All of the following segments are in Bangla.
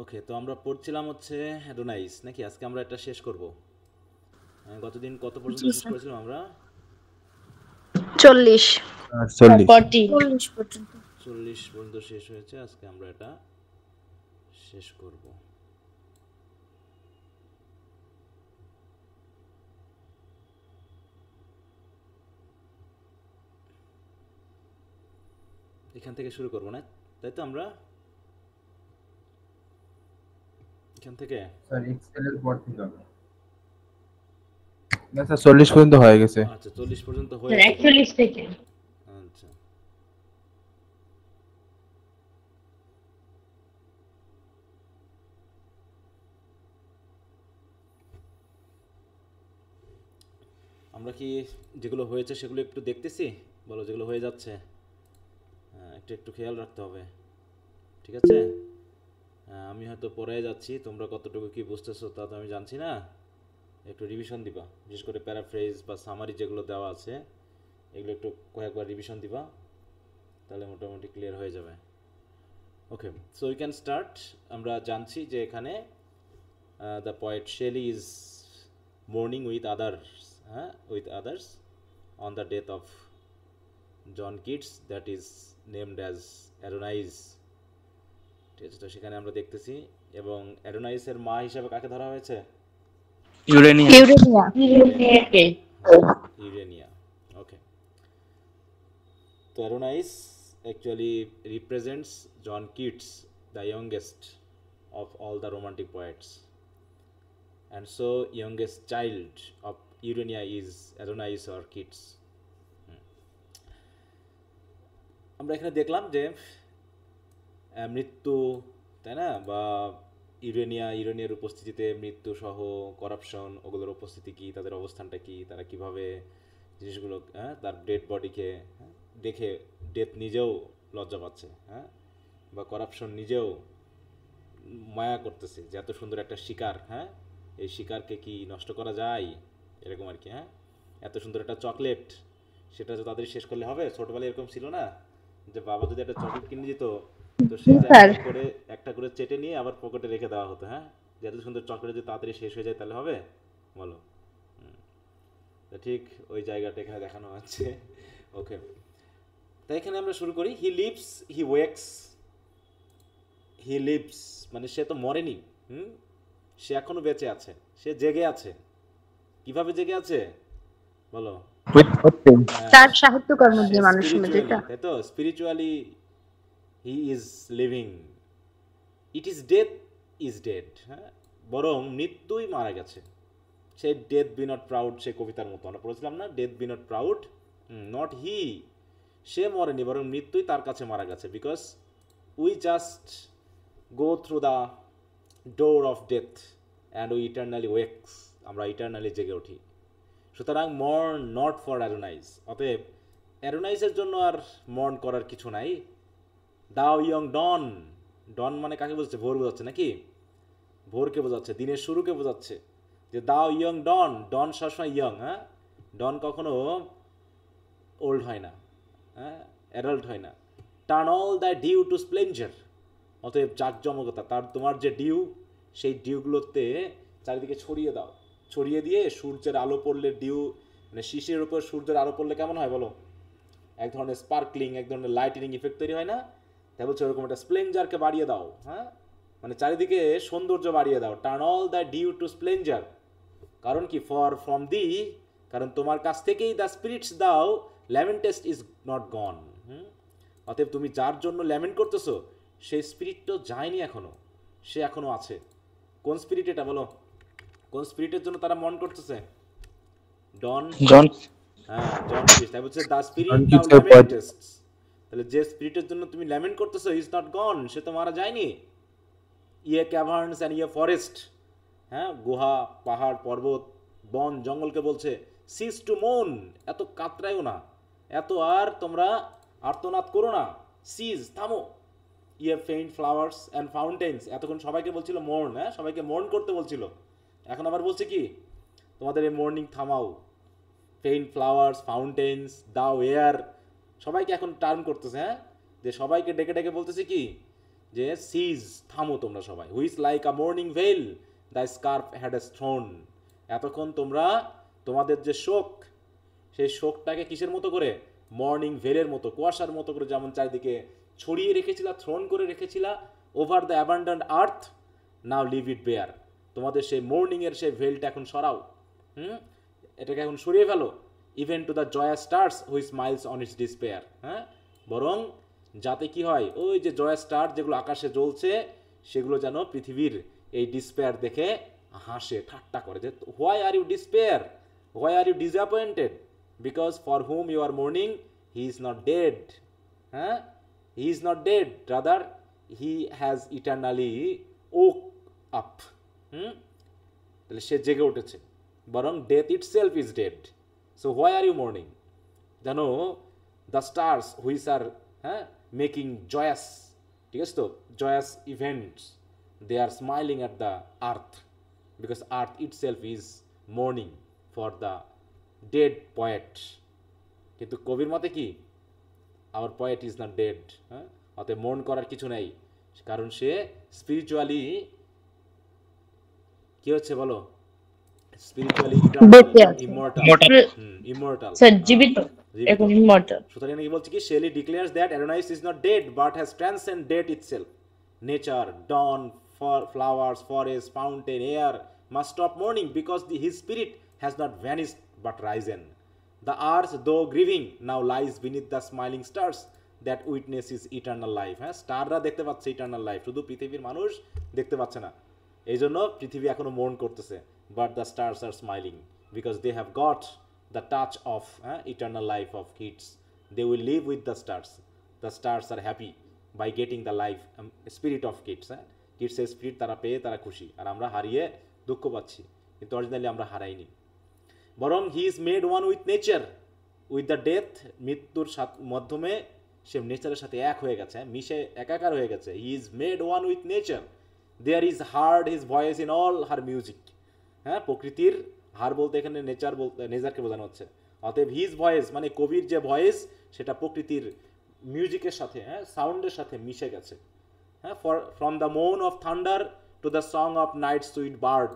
ওকে, তো আমরা পড়ছিলাম হচ্ছে অ্যাডোনাইস নাকি? আজকে আমরা এটা শেষ করব। গতদিন কত পর্যন্ত জি শেষ স্যার। করেছিলাম আমরা? 40। 48। 40 পর্যন্ত। 40 পর্যন্ত শেষ হয়েছে, আজকে আমরা এটা শেষ করব। এখান থেকে শুরু করব না, তাই তো? আমরা এখান থেকে স্যার এক্সেল এর পর থেকে হবে না স্যার, 40 পর্যন্ত হয়ে গেছে। আচ্ছা, 40 পর্যন্ত স্যার হয়েছে। 41 থেকে। আচ্ছা, আমরা কি যেগুলো হয়েছে সেগুলো একটু দেখতেছি? বলো যেগুলো হয়ে যাচ্ছে। একটু একটু খেয়াল রাখতে হবে, ঠিক আছে? আমি হয়তো পড়ে যাচ্ছি, তোমরা কতটুকু কি বুঝতেছো তা তো আমি জানছি না। একটু রিভিশন দিবা, বিশেষ করে প্যারাফ্রেজ বা সামারি যেগুলো দেওয়া আছে এগুলো একটু কয়েকবার রিভিশন দিবা, তাহলে মোটামুটি ক্লিয়ার হয়ে যাবে। Okay, so we can start. আমরা জানছি যে এখানে the poet Shelley is mourning with others, হ্যাঁ, with others on the death of John Keats, that is named as Adonais. ঠিক আছে, তো সেখানে আমরা দেখতেছি। এবং অ্যাডোনাইসের মা হিসাবে কাকে ধরা হয়েছে? ইউরেনিয়াম। ইউরেনিয়া। ইউরেনিয়াকে। ইউরেনিয়া। ওকে, তো অ্যাডোনাইস actually represents John Keats, the youngest of all the romantic poets, and so youngest child of Urania is Adonais or Keats. আমরা এখানে দেখলাম যে মৃত্যু, তাই না, বা ইউরেনিয়ার উপস্থিতিতে মৃত্যু সহ করাপশন, ওগুলোর উপস্থিতি কি, তাদের অবস্থানটা কি, তারা কিভাবে জিনিসগুলো, তার ডেড বডিকে দেখে ডেথ নিজেও লজ্জা পাচ্ছে, হ্যাঁ, বা করাপশন নিজেও মায়া করতেছে যে এত সুন্দর একটা শিকার, হ্যাঁ, এই শিকারকে কি নষ্ট করা যায়, এরকম আর কি। হ্যাঁ, এত সুন্দর একটা চকলেট, সেটা তো তাদের শেষ করলে হবে? ছোটবেলায় এরকম ছিল না যে বাবা যদি একটা চকলেট কিনে দিত, তো জি সেটা স্যার। একটা করে চেটে নিয়ে আবার পকেটে রেখে দেওয়া হতো। হ্যাঁ, যে এত সুন্দর চকলেট যদি তাড়াতাড়ি শেষ হয়ে যায় তাহলে হবে? বলো। তো ঠিক ওই জায়গাটা এখানে দেখানো হচ্ছে। ওকে, তাই এখানে আমরা শুরু করি। He lives, he wakes, he lives মানে সে তো মরেনি। হুম, সে এখনো বেঁচে আছে, সে জেগে আছে। কিভাবে জেগে আছে বলো? With fourteen. হ্যাঁ, তার সাহিত্যকর্ম সে দিয়ে মানুষ শুনে, তাই স্পিরিচুয়ালি, তো? তাই তো, spiritually he is living. It is death is dead, হ্যাঁ, বরং মৃত্যুই মারা গেছে। সে ডেথ বি নট প্রাউড, সে কবিতার মতো আমরা পড়েছিলাম না, death be not proud, not he, সে মরেনি বরং মৃত্যুই তার কাছে মারা গেছে। Because we just go through the door of death and we eternally wakes, আমরা ইটারনালি জেগে উঠি। সুতরাং মর্ন নট ফর অ্যারোনাইজ, অতএব অ্যারোনাইজের জন্য আর মর্ন করার কিছু নাই। দাও ইয়ং ডন, ডন মানে কাকে বোঝাচ্ছে? ভোর বোঝাচ্ছে নাকি? ভোরকে বোঝাচ্ছে, দিনের শুরুকে বোঝাচ্ছে। যে দাও ইয়ং ডন, ডন সবসময় ইয়ং, হ্যাঁ, ডন কখনো ওল্ড হয় না, হ্যাঁ, অ্যাডাল্ট হয় না। Turn all the dew to splendour, অতএব জাঁকজমকতা, তার তোমার যে ডিউ, সেই ডিউগুলোতে চারিদিকে ছড়িয়ে দাও। ছড়িয়ে দিয়ে সূর্যের আলো পড়লে ডিউ, মানে শিশিরের উপর সূর্যের আলো পড়লে কেমন হয় বলো? এক ধরনের স্পার্কলিং, এক ধরনের লাইটিনিং ইফেক্ট তৈরি হয় না? তাই বলছে ওরকম একটা স্প্লেঞ্জারকে বাড়িয়ে দাও, হ্যাঁ, মানে চারিদিকে সৌন্দর্য বাড়িয়ে দাও। Turn all the dew to splendour, কারণ কি? ফর ফ্রম দি, কারণ তোমার কাছ থেকেই দ্য স্পিরিটস দাও ল্যামেন্টেস্ট ইজ নট গন। অতএব তুমি যার জন্য ল্যামেন্ট করতেছো সেই স্পিরিট তো যায়নি এখনো, সে এখনো আছে। কোন স্পিরিট এটা বলো? কোন স্পিরিটের জন্য তারা মন করতেছে? ডন, জন। হ্যাঁ, জন কিস। তাই বলছে দ্য জন স্পিরিট দাও কিটসের পয়েট। ল্যামেন্টেস্ট। তাহলে যে স্পিরিটের জন্য তুমি ল্যামেন্ট করতেছো ইজ নট গন, সে তো মারা যায়নি। ইয়ে ক্যাভার্নস অ্যান্ড ইয়ে ফরেস্ট, হ্যাঁ, গুহা, পাহাড়, পর্বত, বন, জঙ্গলকে বলছে সিজ টু মোন, এত কাতরাইও না, এত আর তোমরা আর্তনাদ করো না, সিজ, থামো। ইয়ে ফেইন্ট ফ্লাওয়ার্স অ্যান্ড ফাউন্টেন্স, এতক্ষণ সবাইকে বলছিল মোর্ন, হ্যাঁ, সবাইকে মোর্ন করতে বলছিল, এখন আবার বলছে কি? তোমাদের এই মর্নিং থামাও। ফেইন্ট ফ্লাওয়ার্স, ফাউন্টেন্স, দাও এয়ার, সবাইকে এখন টার্ন করতেছে, হ্যাঁ, যে সবাইকে ডেকে ডেকে বলতেছে কি? যে সিজ, থামো তোমরা সবাই, which like a mourning veil the scarf had a thrown, এতক্ষণ তোমরা তোমাদের যে শোক, সেই শোকটাকে কিসের মতো করে, মর্নিং ভেলের মতো, কুয়াশার মতো করে যেমন চারিদিকে ছড়িয়ে রেখেছিলা, থ্রোন করে রেখেছিলা over the abandoned earth, now leave it bare, তোমাদের সেই মর্নিংয়ের সেই ভেলটা এখন সরাও, এটাকে এখন সরিয়ে ফেলো, even to the joyous stars which smiles on its despair, হ্যাঁ, বরং যাতে কি হয়, ওই যে জয়া স্টার যেগুলো আকাশে জ্বলছে সেগুলো যেন পৃথিবীর এই ডিসপেয়ার দেখে হাসে, ঠাট্টা করে, যে why are you despair, why are you disappointed, because for whom you are mourning he is not dead, হ্যাঁ, he is not dead, rather he has eternally woke up, তাহলে সে জেগে উঠেছে, বরং death itself is dead, so why are you mourning, জানো দ্য স্টার্স হুইচ আর, হ্যাঁ, মেকিং জয়াস, ঠিক আছে তো, joyous events, they are smiling at the earth, because earth it self is mourning for the dead poet, কিন্তু কবির মতে কি, our poet is not dead, হ্যাঁ, অতএব মর্ন করার কিছু নেই, কারণ সে স্পিরিচুয়ালি কি হচ্ছে বলো, স্পিরিচুয়ালি বেঁচে আছে। ইমর্টাল, ইমর্টাল, স্যার জীবিত, এখন ইমর্টাল। সুতরাং কি বলছে কি, Shelley declares that Adonais is not dead but has transcend death itself, nature, dawn, flowers, forest, fountain, air must stop mourning because his spirit has not vanished but risen, the earth though grieving now lies beneath the smiling stars that witness is eternal life, হ্যাঁ, স্টাররা দেখতে পাচ্ছে ইটার্নাল লাইফ, শুধু পৃথিবীর মানুষ দেখতে পাচ্ছে না, এই জন্য পৃথিবী এখনো মোর্ন করতেছে, but the stars are smiling because they have got the touch of eternal life of Keats, they will live with the stars are happy by getting the life spirit of Keats, হ্যাঁ, কিডসের স্পিরিট তারা পেয়ে তারা খুশি, আর আমরা হারিয়ে দুঃখ পাচ্ছি, কিন্তু অরিজিনালি আমরা হারাইনি, বরং হি is made one with nature, with the death, মৃত্যুর মাধ্যমে সে নেচারের সাথে এক হয়ে গেছে, মিশে একাকার হয়ে গেছে, he is made one with nature, there is heard his voice in all her music, হ্যাঁ, প্রকৃতির হার বলতে এখানে নেচার বলতে নেচারকে বোঝানো হচ্ছে, অতএব হিজ ভয়েস মানে কবির যে ভয়েস সেটা প্রকৃতির মিউজিকের সাথে, হ্যাঁ, সাউন্ডের সাথে মিশে গেছে, হ্যাঁ, ফ্রম দ্য মোন of thunder to the song of night sweet bird,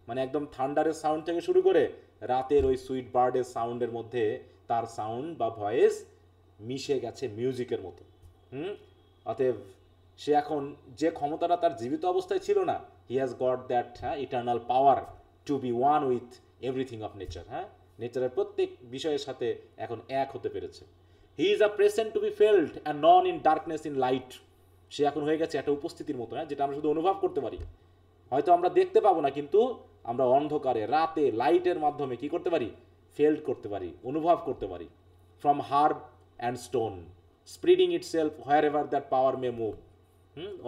মানে একদম থান্ডারের সাউন্ড থেকে শুরু করে রাতের ওই সুইট বার্ডের সাউন্ডের মধ্যে তার সাউন্ড বা ভয়েস মিশে গেছে মিউজিকের মতো, অতএব সে এখন যে ক্ষমতাটা তার জীবিত অবস্থায় ছিল না, হি হ্যাজ গট দ্যাট, হ্যাঁ, eternal power to be one with everything of nature, হ্যাঁ, নেচারের প্রত্যেক বিষয়ের সাথে এখন এক হতে পেরেছে, he is a present to be felt and known in darkness in light, সে এখন হয়ে গেছে একটা উপস্থিতির মতো, হ্যাঁ, যেটা আমরা শুধু অনুভব করতে পারি, হয়তো আমরা দেখতে পাবো না, কিন্তু আমরা অন্ধকারে রাতে লাইটের মাধ্যমে কি করতে পারি, ফেল্ড করতে পারি, অনুভব করতে পারি, from herb and stone স্প্রিডিং itself where ever that power May move,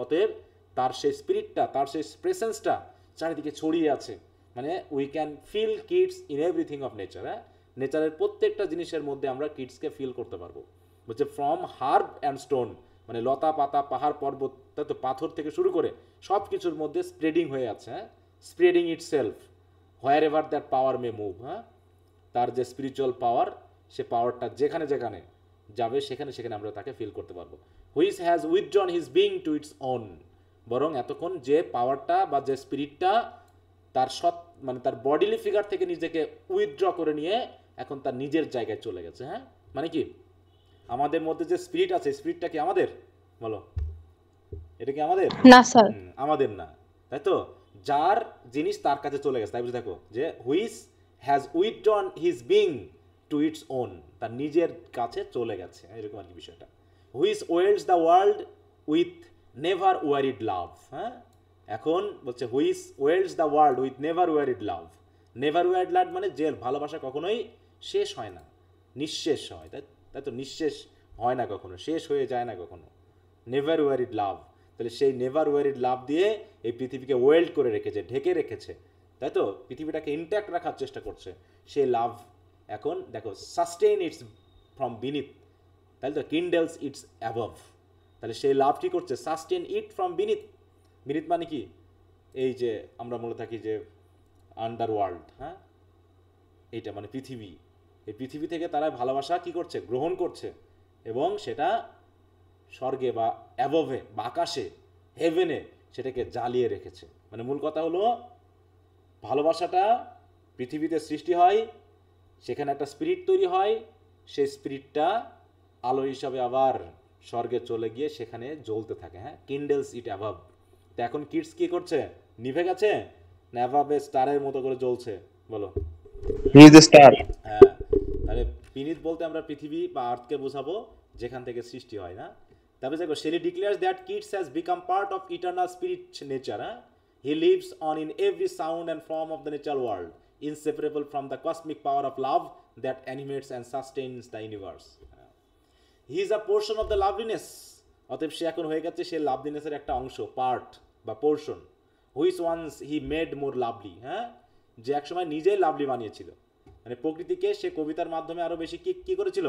অতএব তার সেই স্পিরিটটা, তার সেই প্রেসেন্সটা চারিদিকে ছড়িয়ে আছে, মানে we can feel Keats in everything of nature, হ্যাঁ, নেচারের প্রত্যেকটা জিনিসের মধ্যে আমরা কিডসকে ফিল করতে পারবো, বলছে ফ্রম হার্ব অ্যান্ড স্টোন, মানে লতা পাতা পাহাড় পর্বত, তাই তো পাথর থেকে শুরু করে সব কিছুর মধ্যে স্প্রেডিং হয়ে আছে, হ্যাঁ, spreading it self where ever that power May move, হ্যাঁ, তার যে স্পিরিচুয়াল পাওয়ার, সে পাওয়ারটা যেখানে যেখানে যাবে সেখানে সেখানে আমরা তাকে ফিল করতে পারবো, which has withdrawn his being to its own, বরং এতক্ষণ যে পাওয়ারটা বা যে স্পিরিটটা তার মানে তার বডিলি ফিগার থেকে নিজেকে উইথড্র করে নিয়ে এখন তার নিজের জায়গায় চলে গেছে, হ্যাঁ, মানে কি আমাদের মধ্যে যে স্পিরিট আছে, স্পিরিটটা কি আমাদের, বলো, এটা কি আমাদের না স্যার, আমাদের না, তাই তো, যার জিনিস তার কাছে চলে গেছে, তাই বুঝে দেখো যে which has withdrawn his being to its own, তার নিজের কাছে চলে গেছে, এরকম আর কি বিষয়টা, which wields the world with never wearied love, হ্যাঁ, এখন বলছে which wields the world with never wearied love, never wearied love মানে যে ভালোবাসা কখনোই শেষ হয় না, নিঃশেষ হয়, তাই তো, নিঃশেষ হয় না কখনো, শেষ হয়ে যায় না কখনো, নেভার ওয়ারিড লাভ, তাহলে সেই নেভার ওয়ারিড লাভ দিয়ে এই পৃথিবীকে ওয়েল্ড করে রেখেছে, ঢেকে রেখেছে, তাই তো, পৃথিবীটাকে ইনট্যাক্ট রাখার চেষ্টা করছে, সেই লাভ এখন দেখো সাস্টেইন ইটস ফ্রম বিনিথ, তাহলে তো কিন্ডেলস ইটস অ্যাবভ, তাহলে সেই লাভ কি করছে, sustain it from beneath, beneath মানে কি, এই যে আমরা বলে থাকি যে আন্ডারওয়ার্ল্ড, হ্যাঁ, এইটা মানে পৃথিবী, এই পৃথিবী থেকে তারা ভালোবাসা কি করছে, গ্রহণ করছে, এবং সেটা স্বর্গে বা অ্যাবভে বা আকাশে হেভেনে সেটাকে জ্বালিয়ে রেখেছে। মানে মূল কথা হলো ভালোবাসাটা পৃথিবীতে সৃষ্টি হয়, সেখানে একটা স্পিরিট তৈরি হয়, সেই স্পিরিটটা আলো হিসাবে আবার স্বর্গে চলে গিয়ে সেখানে জ্বলতে থাকে। হ্যাঁ, কিন্ডেলস ইট অ্যাভাব। তো এখন কিডস কি করছে? নিভে গেছে না অ্যাভাবে স্টারের মতো করে জ্বলছে? বলো। He is the star. হ্যাঁ, তাহলে পিনিত বলতে আমরা পৃথিবী বা আর্থকে বোঝাবো, যেখান থেকে সৃষ্টি হয়। না, তারপরে দেখো Shelley declares that Keats has become part of eternal spirit nature. হ্যাঁ, he lives on in every sound and form of the nature world, inseparable from the cosmic power of love that animates and sustains the universe. He is a portion of the loveliness. অতএব সে এখন হয়ে গেছে সে লাভলিনেসের একটা অংশ, পার্ট বা portion. Which once he made more lovely. হ্যাঁ, যে একসময় নিজেই লাভলি বানিয়েছিল। মানে প্রকৃতিকে সে কবিতার মাধ্যমে আরও বেশি কি করেছিল?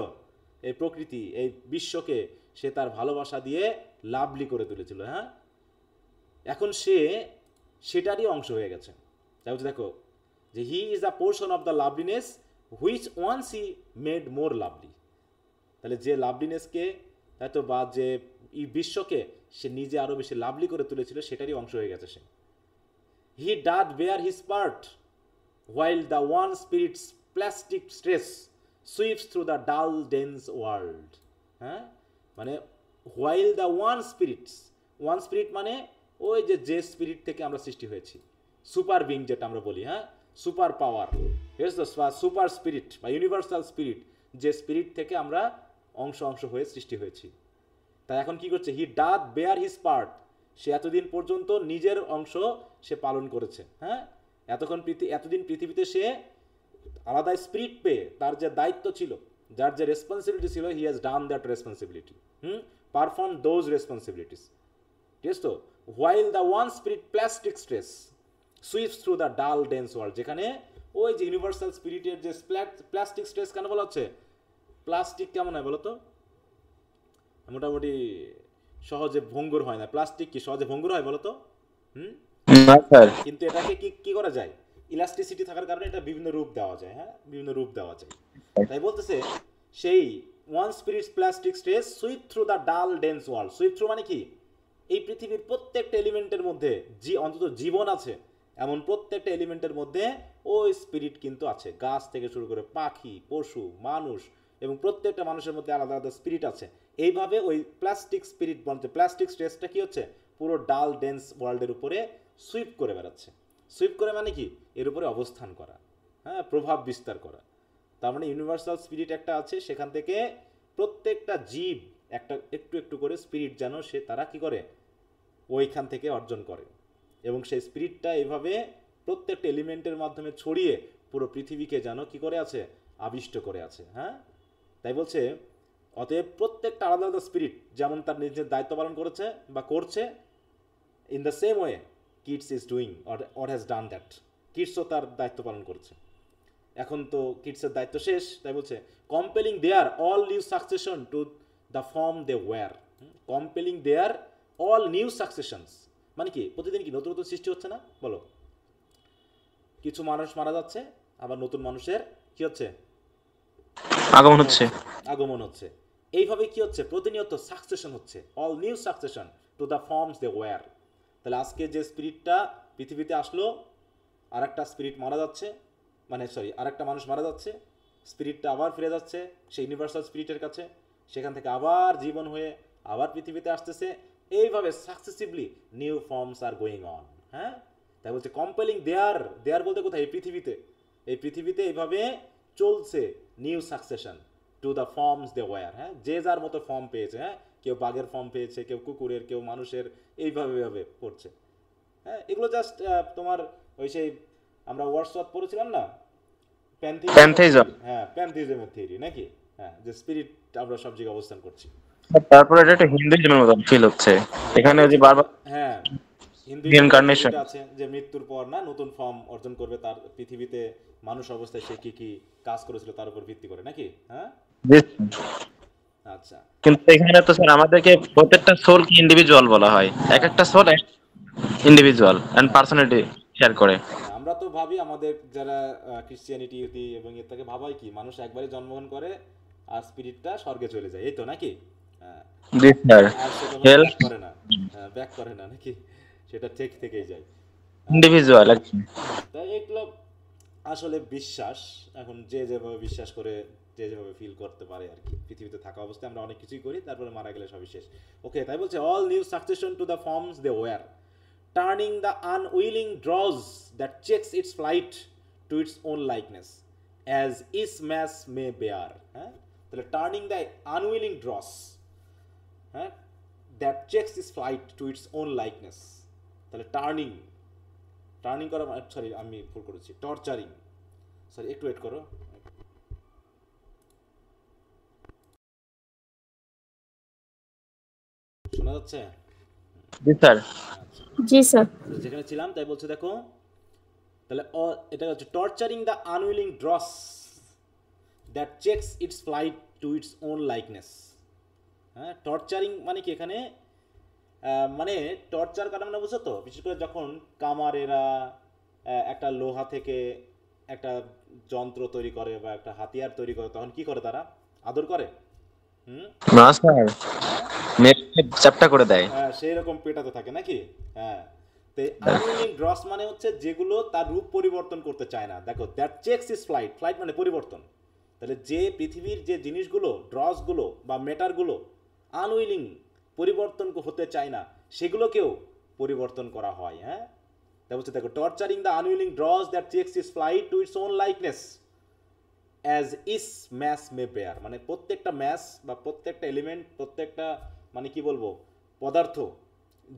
এই প্রকৃতি, এই বিশ্বকে সে তার ভালোবাসা দিয়ে লাভলি করে তুলেছিল। হ্যাঁ, এখন সে সেটারই অংশ হয়ে গেছে। তাই বলছে দেখো যে he is a portion of the loveliness which once he made more lovely. তাহলে যে লাভলিনেসকে, তাই তো, বা যে এই বিশ্বকে সে নিজে আরও বেশি লাভলি করে তুলেছিল, সেটারই অংশ হয়ে গেছে সে। He doth bear his part while the one spirit's plastic stress sweeps through the dull dense world. হ্যাঁ, মানে while the one spirit মানে ওই যে স্পিরিট থেকে আমরা সৃষ্টি হয়েছি, সুপার বিং যেটা আমরা বলি। হ্যাঁ, সুপার পাওয়ার, সুপার স্পিরিট বা ইউনিভার্সাল স্পিরিট, যে স্পিরিট থেকে আমরা অংশ হয়ে সৃষ্টি হয়েছি। তাই এখন কি করছে? হি ডাথ বেয়ার হিজ পার্ট। সে এতদিন পর্যন্ত নিজের অংশ সে পালন করেছে। হ্যাঁ, এতদিন পৃথিবীতে সে আলাদা স্পিরিট পেয়ে তার যে দায়িত্ব ছিল, যার যে রেসপন্সিবিলিটি ছিল, he has done that responsibility, perform those responsibilities. ঠিক আছে তো? While the one spirit plastic stress sweeps through the ডাল ডেন্স ওয়ার্ল্ড, যেখানে ওই যে ইউনিভার্সাল স্পিরিটের যে প্লাস্টিক স্ট্রেস কেন বলা হচ্ছে? প্লাস্টিক কেমন হয় বলো তো? মোটামুটি সহজে ভঙ্গুর হয় না। প্লাস্টিক কি সহজে ভঙ্গুর হয় বলো তো? না স্যার। কিন্তু এটাকে কি করা যায়? ইলাস্টিসিটি থাকার কারণে এটা বিভিন্ন রূপ দেওয়া যায়। হ্যাঁ, বিভিন্ন রূপ দেওয়া যায়। তাই বলতেছে সেই one spirits plastic stress sweep through the ডাল ডেন্স ওয়ার্ল্ড। সুইপ থ্রু মানে কি? এই পৃথিবীর প্রত্যেকটা এলিমেন্টের মধ্যে অন্তত জীবন আছে, এমন প্রত্যেকটা এলিমেন্টের মধ্যে ওই স্পিরিট কিন্তু আছে। গাছ থেকে শুরু করে পাখি, পশু, মানুষ, এবং প্রত্যেকটা মানুষের মধ্যে আলাদা আলাদা স্পিরিট আছে। এইভাবে ওই প্লাস্টিক স্পিরিট বলতে প্লাস্টিক স্ট্রেসটা কি হচ্ছে? পুরো ডাল ডেন্স ওয়ার্ল্ডের উপরে সুইপ করে বেড়াচ্ছে। সুইপ করে মানে কি? এর উপরে অবস্থান করা, হ্যাঁ, প্রভাব বিস্তার করা। তার মানে ইউনিভার্সাল স্পিরিট একটা আছে, সেখান থেকে প্রত্যেকটা জীব একটা একটু করে স্পিরিট যেন সে তারা কি করে? ওইখান থেকে অর্জন করে, এবং সেই স্পিরিটটা এভাবে প্রত্যেকটা এলিমেন্টের মাধ্যমে ছড়িয়ে পুরো পৃথিবীকে যেন কি করে আছে? আবিষ্ট করে আছে। হ্যাঁ, তাই বলছে অতএব প্রত্যেকটা আলাদা আলাদা স্পিরিট যেমন তার নিজের দায়িত্ব পালন করেছে বা করছে, in the same way Keats is doing or has done that. কিডসও তার দায়িত্ব পালন করছে। এখন তো কিডসের দায়িত্ব শেষ, তাই বলছে compelling their all new succession to the form they wear. Compelling their all new successions মানে কি? প্রতিদিন কি নতুন নতুন সৃষ্টি হচ্ছে না? বলো। কিছু মানুষ মারা যাচ্ছে, আবার নতুন মানুষের কি হচ্ছে? আগমন হচ্ছে। এইভাবে কি হচ্ছে? প্রতিনিয়ত সাকসেশন হচ্ছে, all new succession to the forms they wear. তাহলে আজকে যে স্পিরিটটা পৃথিবীতে আসলো, আর একটা স্পিরিট মারা যাচ্ছে, আর একটা মানুষ মারা যাচ্ছে, স্পিরিটটা আবার ফিরে যাচ্ছে সেই ইউনিভার্সাল স্পিরিটের কাছে, সেখান থেকে আবার জীবন হয়ে আবার পৃথিবীতে আসতেছে। এইভাবে successively new forms are going on. হ্যাঁ, তাই বলছে কম্পেলিং দেয়ার বলতে কোথায়? এই পৃথিবীতে এইভাবে চলছে new succession to the forms they wear. হ্যাঁ, যে যার মতো ফর্ম পেয়েছে। হ্যাঁ, কেউ বাঘের ফর্ম পেয়েছে, কেউ কুকুরের, কেউ মানুষের, এইভাবে পড়ছে। হ্যাঁ, এগুলো জাস্ট তোমার ওই সেই আমরা ওয়ার্ডসওয়ার্থ পড়েছিলাম না, প্যানথেইজম। হ্যাঁ, প্যানথেইজমের থিওরি নাকি? হ্যাঁ, যে স্পিরিট আমরা সব জায়গায় অবস্থান করছি। তারপরে এটা একটা হিন্দুইজমের মতো ফিল হচ্ছে এখানে যে বারবার। হ্যাঁ, Reincarnation আছে যে মৃত্যুর পর না নতুন ফর্ম অর্জন করবে, তার পৃথিবীতে মানুষ অবস্থায় সে কি কাজ করেছিল তার উপর ভিত্তি করে নাকি? হ্যাঁ, আচ্ছা। কিন্তু এখানে তো স্যার আমাদেরকে প্রত্যেকটা সোল কি ইন্ডিভিজুয়াল বলা হয়, এক একটা soul individual and personality share করে। আমরা তো ভাবি আমাদের যারা ক্রিশ্চিয়ানিটি এবং এর থেকে ভাবাই কি মানুষ একবারই জন্মগ্রহণ করে আর স্পিরিটটা স্বর্গে চলে যায়, এই তো নাকি? জি স্যার। আর সেটা করে না, ব্যাক করে না নাকি, সেটা থেকেই যায়। ইন্ডিভিজুয়াল। তাই এগুলো আসলে বিশ্বাস, এখন যে যেভাবে বিশ্বাস করে, যে যেভাবে ফিল করতে পারে আর কি। পৃথিবীতে থাকা অবস্থায় আমরা অনেক কিছুই করি, তারপরে মারা গেলে সবই শেষ। ওকে, তাই বলছে all new succession to the forms they wear, turning the unwilling dross that checks its flight to its own likeness as is mass may bear. হ্যাঁ, তাহলে টার্নিং দ্য আনউইলিং ড্রস, হ্যাঁ, that checks its flight to its own likeness. তাহলে টার্নিং করা, সরি আমি ভুল করেছি, টর্চারিং, সরি একটু ওয়েট করো। শোনা যাচ্ছে? জি স্যার। জি স্যার। যেখানে ছিলাম তাই বলছে দেখো, তাহলে এটা হচ্ছে torturing the unwilling dross that checks its flight to its own likeness. হ্যাঁ, টর্চারিং মানে কি এখানে, মানে টর্চার করা মানে বুঝছো তো, বিশেষ করে যখন কামারেরা একটা লোহা থেকে একটা যন্ত্র তৈরি করে বা একটা হাতিয়ার তৈরি করে, তখন কি করে তারা? আদর করে। না স্যার, মেরে চ্যাপটা করে দেয়। হ্যাঁ, সেই রকম পেটাতে থাকে নাকি। হ্যাঁ, তো আনউইলিং ড্রস মানে হচ্ছে যেগুলো তার রূপ পরিবর্তন করতে চায় না। দেখো, that checks is flight, flight মানে পরিবর্তন। তাহলে যে পৃথিবীর যে জিনিসগুলো, ড্রসগুলো বা মেটারগুলো আনউইলিং, পরিবর্তন হতে চায় না, সেগুলোকেও পরিবর্তন করা হয়। হ্যাঁ, তা বলছে দেখো, torturing the unwilling dross that checks is flight to its own likeness as is mass may bear. মানে প্রত্যেকটা ম্যাস বা প্রত্যেকটা এলিমেন্ট, প্রত্যেকটা মানে কি বলবো, পদার্থ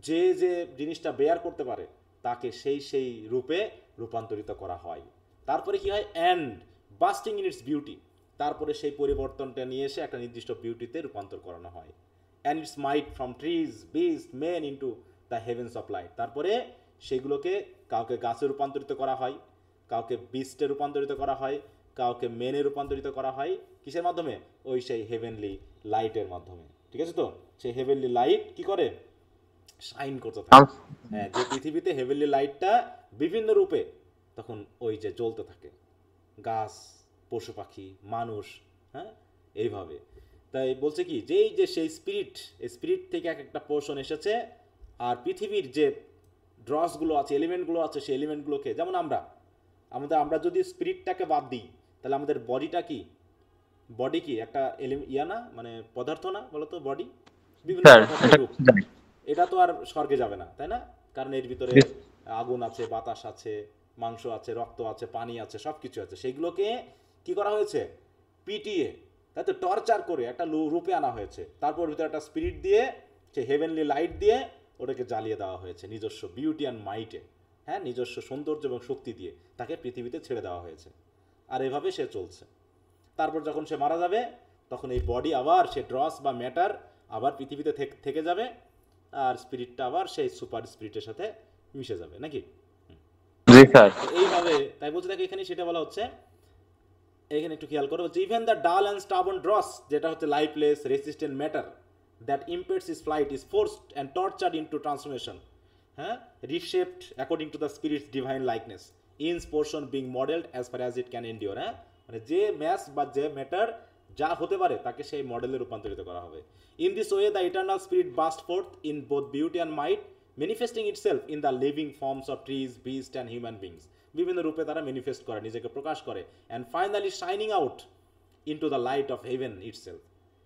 যে যে জিনিসটা বেয়ার করতে পারে তাকে সেই রূপে রূপান্তরিত করা হয়। তারপরে কি হয়? And busting in it's beauty, তারপরে সেই পরিবর্তনটা নিয়ে এসে একটা নির্দিষ্ট বিউটিতে রূপান্তর করানো হয়। And its might from trees beast men into the heavens of light, তারপরে সেগুলোকে কাউকে গাছে রূপান্তরিত করা হয়, কাউকে বিস্টে রূপান্তরিত করা হয়, কাউকে মেনে রূপান্তরিত করা হয়। কিসের মাধ্যমে? ওই সেই হেভেনলি লাইটের মাধ্যমে। ঠিক আছে তো, সেই হেভেনলি লাইট কি করে? শাইন করতে থাকে। হ্যাঁ, যে পৃথিবীতে হেভেনলি লাইটটা বিভিন্ন রূপে তখন ওই যে জ্বলতে থাকে, গাছ, পশু পাখি, মানুষ, হ্যাঁ, এইভাবে। তাই বলছে কি যে এই যে সেই স্পিরিট, এই স্পিরিট থেকে এক একটা পোর্শন এসেছে, আর পৃথিবীর যে ড্রসগুলো আছে, এলিমেন্টগুলো আছে, সেই এলিমেন্টগুলোকে, যেমন আমরা যদি স্পিরিটটাকে বাদ দিই, তাহলে আমাদের বডিটা কি? বডি কি একটা না, মানে পদার্থ না, বলতো? বডি বিভিন্ন পদার্থের রূপ। এটা তো আর স্বর্গে যাবে না, তাই না? কারণ এর ভিতরে আগুন আছে, বাতাস আছে, মাংস আছে, রক্ত আছে, পানি আছে, সব কিছু আছে। সেগুলোকে কি করা হয়েছে? পিটিয়ে, তাই তো, টর্চার করে একটা রূপে আনা হয়েছে। তারপর ভিতরে একটা স্পিরিট দিয়ে, সে হেভেনলি লাইট দিয়ে ওটাকে জ্বালিয়ে দেওয়া হয়েছে নিজস্ব বিউটি অ্যান্ড মাইটে। হ্যাঁ, নিজস্ব সৌন্দর্য এবং শক্তি দিয়ে তাকে পৃথিবীতে ছেড়ে দেওয়া হয়েছে। আর এভাবে সে চলছে। তারপর যখন সে মারা যাবে, তখন এই বডি আবার, সে ড্রস বা ম্যাটার আবার পৃথিবীতে থেকে যাবে, আর স্পিরিটটা আবার সেই সুপার স্পিরিটের সাথে মিশে যাবে নাকি। জি স্যার। এইভাবে, তাই বলছে দেখো এখানে সেটা বলা হচ্ছে। এখানে একটু খেয়াল করো, হচ্ছে even the dull and stubborn dross, যেটা হচ্ছে lifeless resistant matter that impedes its flight is forced and tortured into transformation, হ্যাঁ, reshaped according to the spirit's divine likeness, its portion being modelled as far as it can endure. হ্যাঁ, মানে যে ম্যাস বা যে ম্যাটার যা হতে পারে তাকে সেই মডেলে রূপান্তরিত করা হবে। In this way the eternal spirit burst forth in both beauty and might, manifesting itself in the living forms of trees, beast and human beings. বিভিন্ন রূপে তারা ম্যানিফেস্ট করে, নিজেকে প্রকাশ করে, and finally shining out into the light of heaven itself.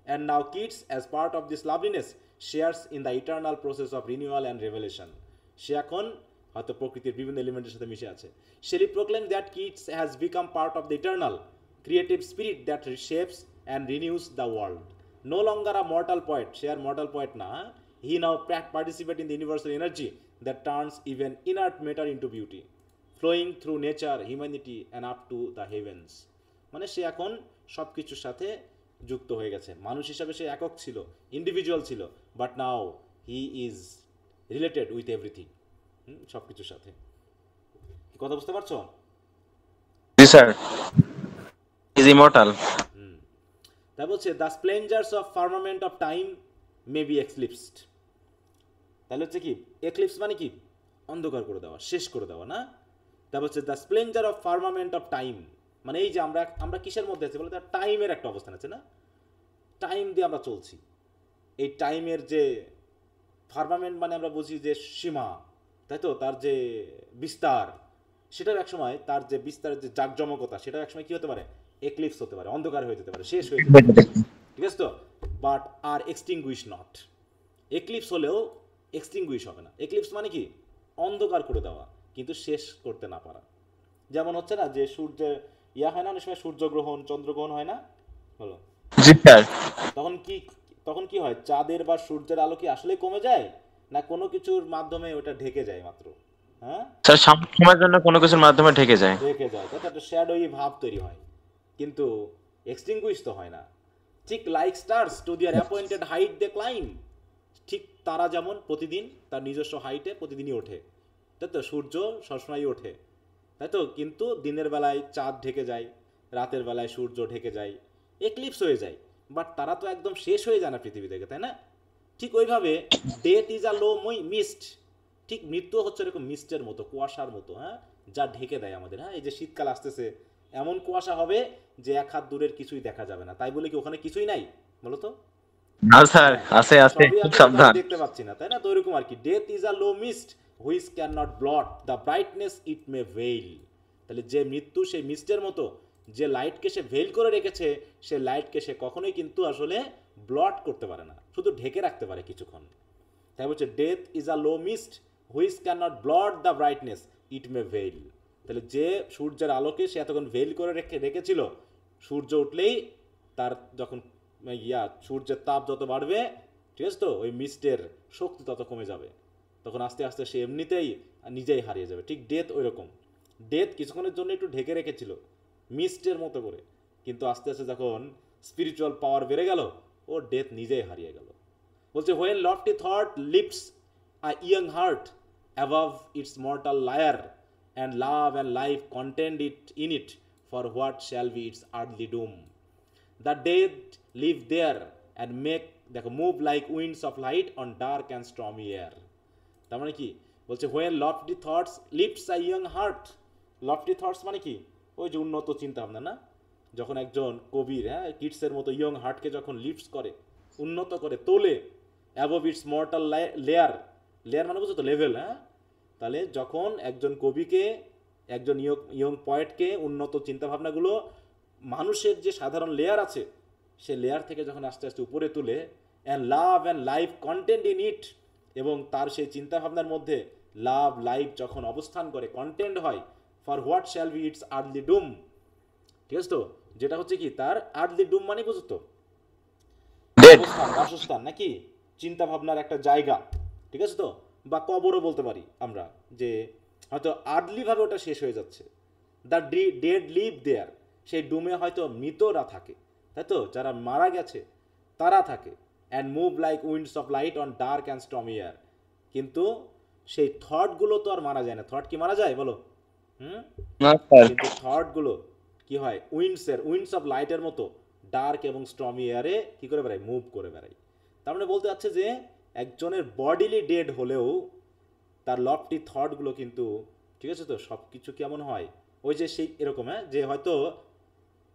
And now Keats, as part of this loveliness, shares in the eternal process of renewal and revelation. সে এখন হয়তো প্রকৃতির বিভিন্ন এলিমেন্টের সাথে মিশে আছে। Shelley proclaimed that Keats has become part of the eternal creative spirit that reshapes and renews the world. No longer a mortal poet, say R mortal poet না, he now participates in the universal energy that turns even inert matter into beauty, flowing through nature, humanity and up to the heavens. মানে সে এখন সব কিছুর সাথে যুক্ত হয়ে গেছে। মানুষ হিসাবে সে একক ছিল, ইন্ডিভিজুয়াল ছিল, but now he is related with everything, সব কিছুর সাথে। কি কথা বুঝতে পারছো? জি স্যার, ইজ ইমর্টাল। তাই বলছে the splendours of firmament of time may be eclipsed. তাহলে হচ্ছে কি এক্লিপস মানে কি? অন্ধকার করে দেওয়া, শেষ করে দেওয়া না। তা বলছে the splendour of firmament of time, মানে এই যে আমরা কিসের মধ্যে আছি বলে, টাইমের একটা অবস্থান আছে না, টাইম দিয়ে আমরা চলছি। এই টাইমের যে ফার্মামেন্ট মানে আমরা বুঝি যে সীমা, তাই তো, তার যে বিস্তার, সেটাও একসময় তার যে বিস্তারের যে জাঁকজমকতা, সেটাও একসময় কি হতে পারে, এক্লিপস হতে পারে, অন্ধকার হয়ে যেতে পারে, শেষ হয়ে যেতে পারে, ঠিক আছে তো। But are extinguish not, eclipse হলেও এক্সটিংগুইশ হবে না। এক্লিপস মানে কি, অন্ধকার করে দেওয়া, কিন্তু শেষ করতে না পারা। যেমন হচ্ছে না যে সূর্যের হয় না, অনেক সময় সূর্যগ্রহণ চন্দ্রগ্রহণ হয় না, বলো, জি স্যার। তখন কি হয়, চাঁদের বা সূর্যের আলো কি আসলে কমে যায়, না কোনো কিছুর মাধ্যমে ওটা ঢেকে যায় মাত্র? হ্যাঁ, স্যার সময়ের জন্য কোনো কিছুর মাধ্যমে ঢেকে যায়। ঢেকে যায়, তাই তো, একটা শ্যাডোই ভাব তৈরি হয়, কিন্তু এক্সটিংগুইশ তো হয় না। ঠিক লাইক স্টার্স টু দিয়ার অ্যাপয়েন্টেড হাইট দে ক্লাইম, ঠিক তারা যেমন প্রতিদিন তার নিজস্ব হাইটে প্রতিদিনই ওঠে, তাই তো, সূর্য সবসময়ই ওঠে, তাই তো, কিন্তু দিনের বেলায় চাঁদ ঢেকে যায়, রাতের বেলায় সূর্য ঢেকে যায়, এক্লিপস হয়ে যায়, বাট তারা তো একদম শেষ হয়ে যায় না পৃথিবী থেকে, তাই না? ঠিক ওইভাবে death is a low mist, ঠিক মৃত্যু হচ্ছে এরকম মিস্টের মতো, কুয়াশার মতো, হ্যাঁ, যা ঢেকে দেয় আমাদের। হ্যাঁ, এই যে শীতকাল আসতেছে, এমন কুয়াশা হবে যে এক হাত দূরের কিছুই দেখা যাবে না, তাই বলে কি ওখানে কিছুই নাই, বলো তো? না স্যার, হ্যাঁ, আছে আছে, সবই খুব আছে, কিন্তু সাবধান। আমি দেখতে পাচ্ছি না, তাই না? তো এরকম আর কি, death is a low mist which can not blot the brightness it May veil. তাহলে যে মৃত্যু সেই মিস্টের মতো, যে লাইটকে সে ভেইল করে রেখেছে, সে লাইটকে সে কখনোই কিন্তু আসলে ব্লট করতে পারে না, শুধু ঢেকে রাখতে পারে কিছুক্ষণ। তাই বলছে death is a low mist which can not blot the brightness it May veil. তাহলে যে সূর্যের আলোকে সে এতক্ষণ ভেইল করে রেখেছিল, সূর্য উঠলেই তার যখন সূর্যের তাপ যত বাড়বে, ঠিক আছে তো, ওই মিস্টের শক্তি তত কমে যাবে, তখন আস্তে আস্তে সে এমনিতেই নিজেই হারিয়ে যাবে। ঠিক ডেথ ওই রকম, ডেথ কিছুক্ষণের জন্য একটু ঢেকে রেখেছিল মিস্টের মতো করে, কিন্তু আস্তে আস্তে যখন স্পিরিচুয়াল পাওয়ার বেড়ে গেল, ও ডেথ নিজেই হারিয়ে গেল। বলছে when lofty thought lifts a young heart above its mortal lair and love and life contend it in it for what shall be its earthly doom, the dead live there and make, দেখো, move like winds of light on dark and stormy air. তার মানে কি বলছে, when lofty thoughts lifts a young heart, lofty thoughts মানে কি, ওই যে উন্নত চিন্তা ভাবনা না, যখন একজন কবির, হ্যাঁ, কিডসের মতো ইয়ং হার্টকে যখন লিফটস করে, উন্নত করে তোলে, above it's mortal layer, layer মানে বুঝো তো লেভেল, হ্যাঁ, তাহলে যখন একজন কবিকে, একজন ইয়ং পয়েটকে উন্নত চিন্তাভাবনাগুলো মানুষের যে সাধারণ লেয়ার আছে, সে লেয়ার থেকে যখন আস্তে আস্তে উপরে তুলে, and love and life contained in it, এবং তার সেই চিন্তাভাবনার মধ্যে লাভ লাইফ যখন অবস্থান করে, কন্টেন্ট হয়, for what shall be its earthly doom, ঠিক আছে তো, যেটা হচ্ছে কি তার আর্থলি ডুম মানে বুঝো তো, ডেড। অবস্থান, বাসস্থান, নাকি চিন্তা ভাবনার একটা জায়গা, ঠিক আছে তো, বা কবরও বলতে পারি আমরা, যে হয়তো আর্লি ভাবে ওটা শেষ হয়ে যাচ্ছে, দ্য ডেড লিভ দেয়ার, সেই ডুমে হয়তো মৃতরা থাকে, তাই তো, যারা মারা গেছে তারা থাকে, and move like winds of light on dark and stormy air, কিন্তু সেই থটগুলো তো আর মারা যায় না। থট কি মারা যায় বলো? হুম, না স্যার। কিন্তু থটগুলো কি হয়, উইন্ডস অফ লাইটের মতো ডার্ক এবং স্টর্মি এয়ারে কি করে বেড়ায়, মুভ করে বেড়ায়। তার মানে বলতে চাচ্ছে যে একজনের বডিলি ডেড হলেও তার লফটি থটগুলো কিন্তু, ঠিক আছে তো, সব কিছু কেমন হয়, ওই যে সেই এরকম, হ্যাঁ, যে হয়তো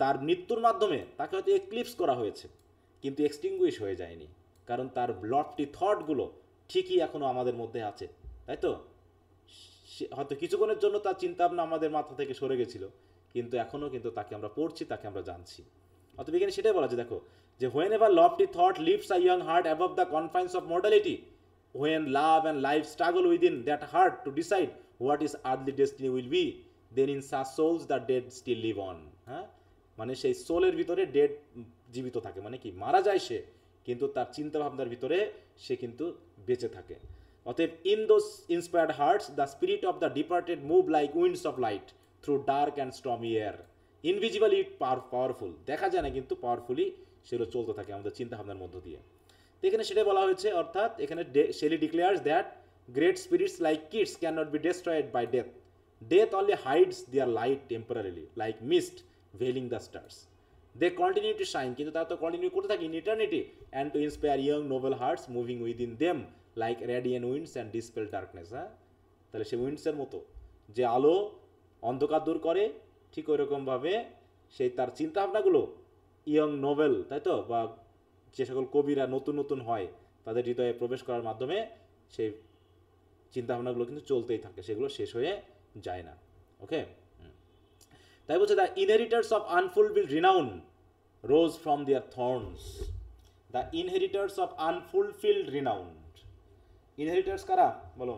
তার মৃত্যুর মাধ্যমে তাকে হয়তো এক্লিপস করা হয়েছে, কিন্তু এক্সটিংগুইশ হয়ে যায়নি, কারণ তার লফটি থটগুলো ঠিকই এখনো আমাদের মধ্যে আছে, তাই তো। হয়তো কিছুক্ষণের জন্য তার চিন্তা ভাবনা আমাদের মাথা থেকে সরে গেছিল, কিন্তু এখনও কিন্তু তাকে আমরা পড়ছি, তাকে আমরা জানছি। অত বিজ্ঞানী সেটাই বলা যে দেখো, যে when ever lofty thought lifts a young heart above the confines of mortality, when love and life struggle within that heart to decide what is earthly destiny will be, then in such souls the dead still live on. হ্যাঁ, মানে সেই সোলের ভিতরে ডেড জীবিত থাকে, মানে কি মারা যায় সে, কিন্তু তার চিন্তা ভাবনার ভিতরে সে কিন্তু বেঁচে থাকে। অতএব in those inspired hearts the spirit of the departed move like winds of light through dark and stormy air, invisibly powerful, দেখা যায় না কিন্তু পাওয়ারফুলি সেগুলো চলতে থাকে আমাদের চিন্তা ভাবনার মধ্য দিয়ে। তো এখানে সেটাই বলা হয়েছে, অর্থাৎ এখানে Shelley declares that great spirits like Keats can not be destroyed by death, death only hides their light temporarily like mist veiling the stars, they continue to shine, কিন্তু তারা তো কন্টিনিউ করতে থাকে in eternity, and to inspire young noble hearts moving within them like radiant winds and dispel darkness. হ্যাঁ, তাহলে সে উইন্ডসের মতো যে আলো অন্ধকার দূর করে, ঠিক ওই রকমভাবে সেই তার চিন্তাভাবনাগুলো ইয়ং নোবেল, তাই তো, বা যে সকল কবিরা নতুন নতুন হয় তাদের হৃদয়ে প্রবেশ করার মাধ্যমে সেই চিন্তাভাবনাগুলো কিন্তু চলতেই থাকে, সেগুলো শেষ হয়ে যায় না। ওকে, তাই বলছে the inheritors of unfulfilled renown rose from their thrones. The inheritors of unfulfilled renown, inheritors কারা বলো?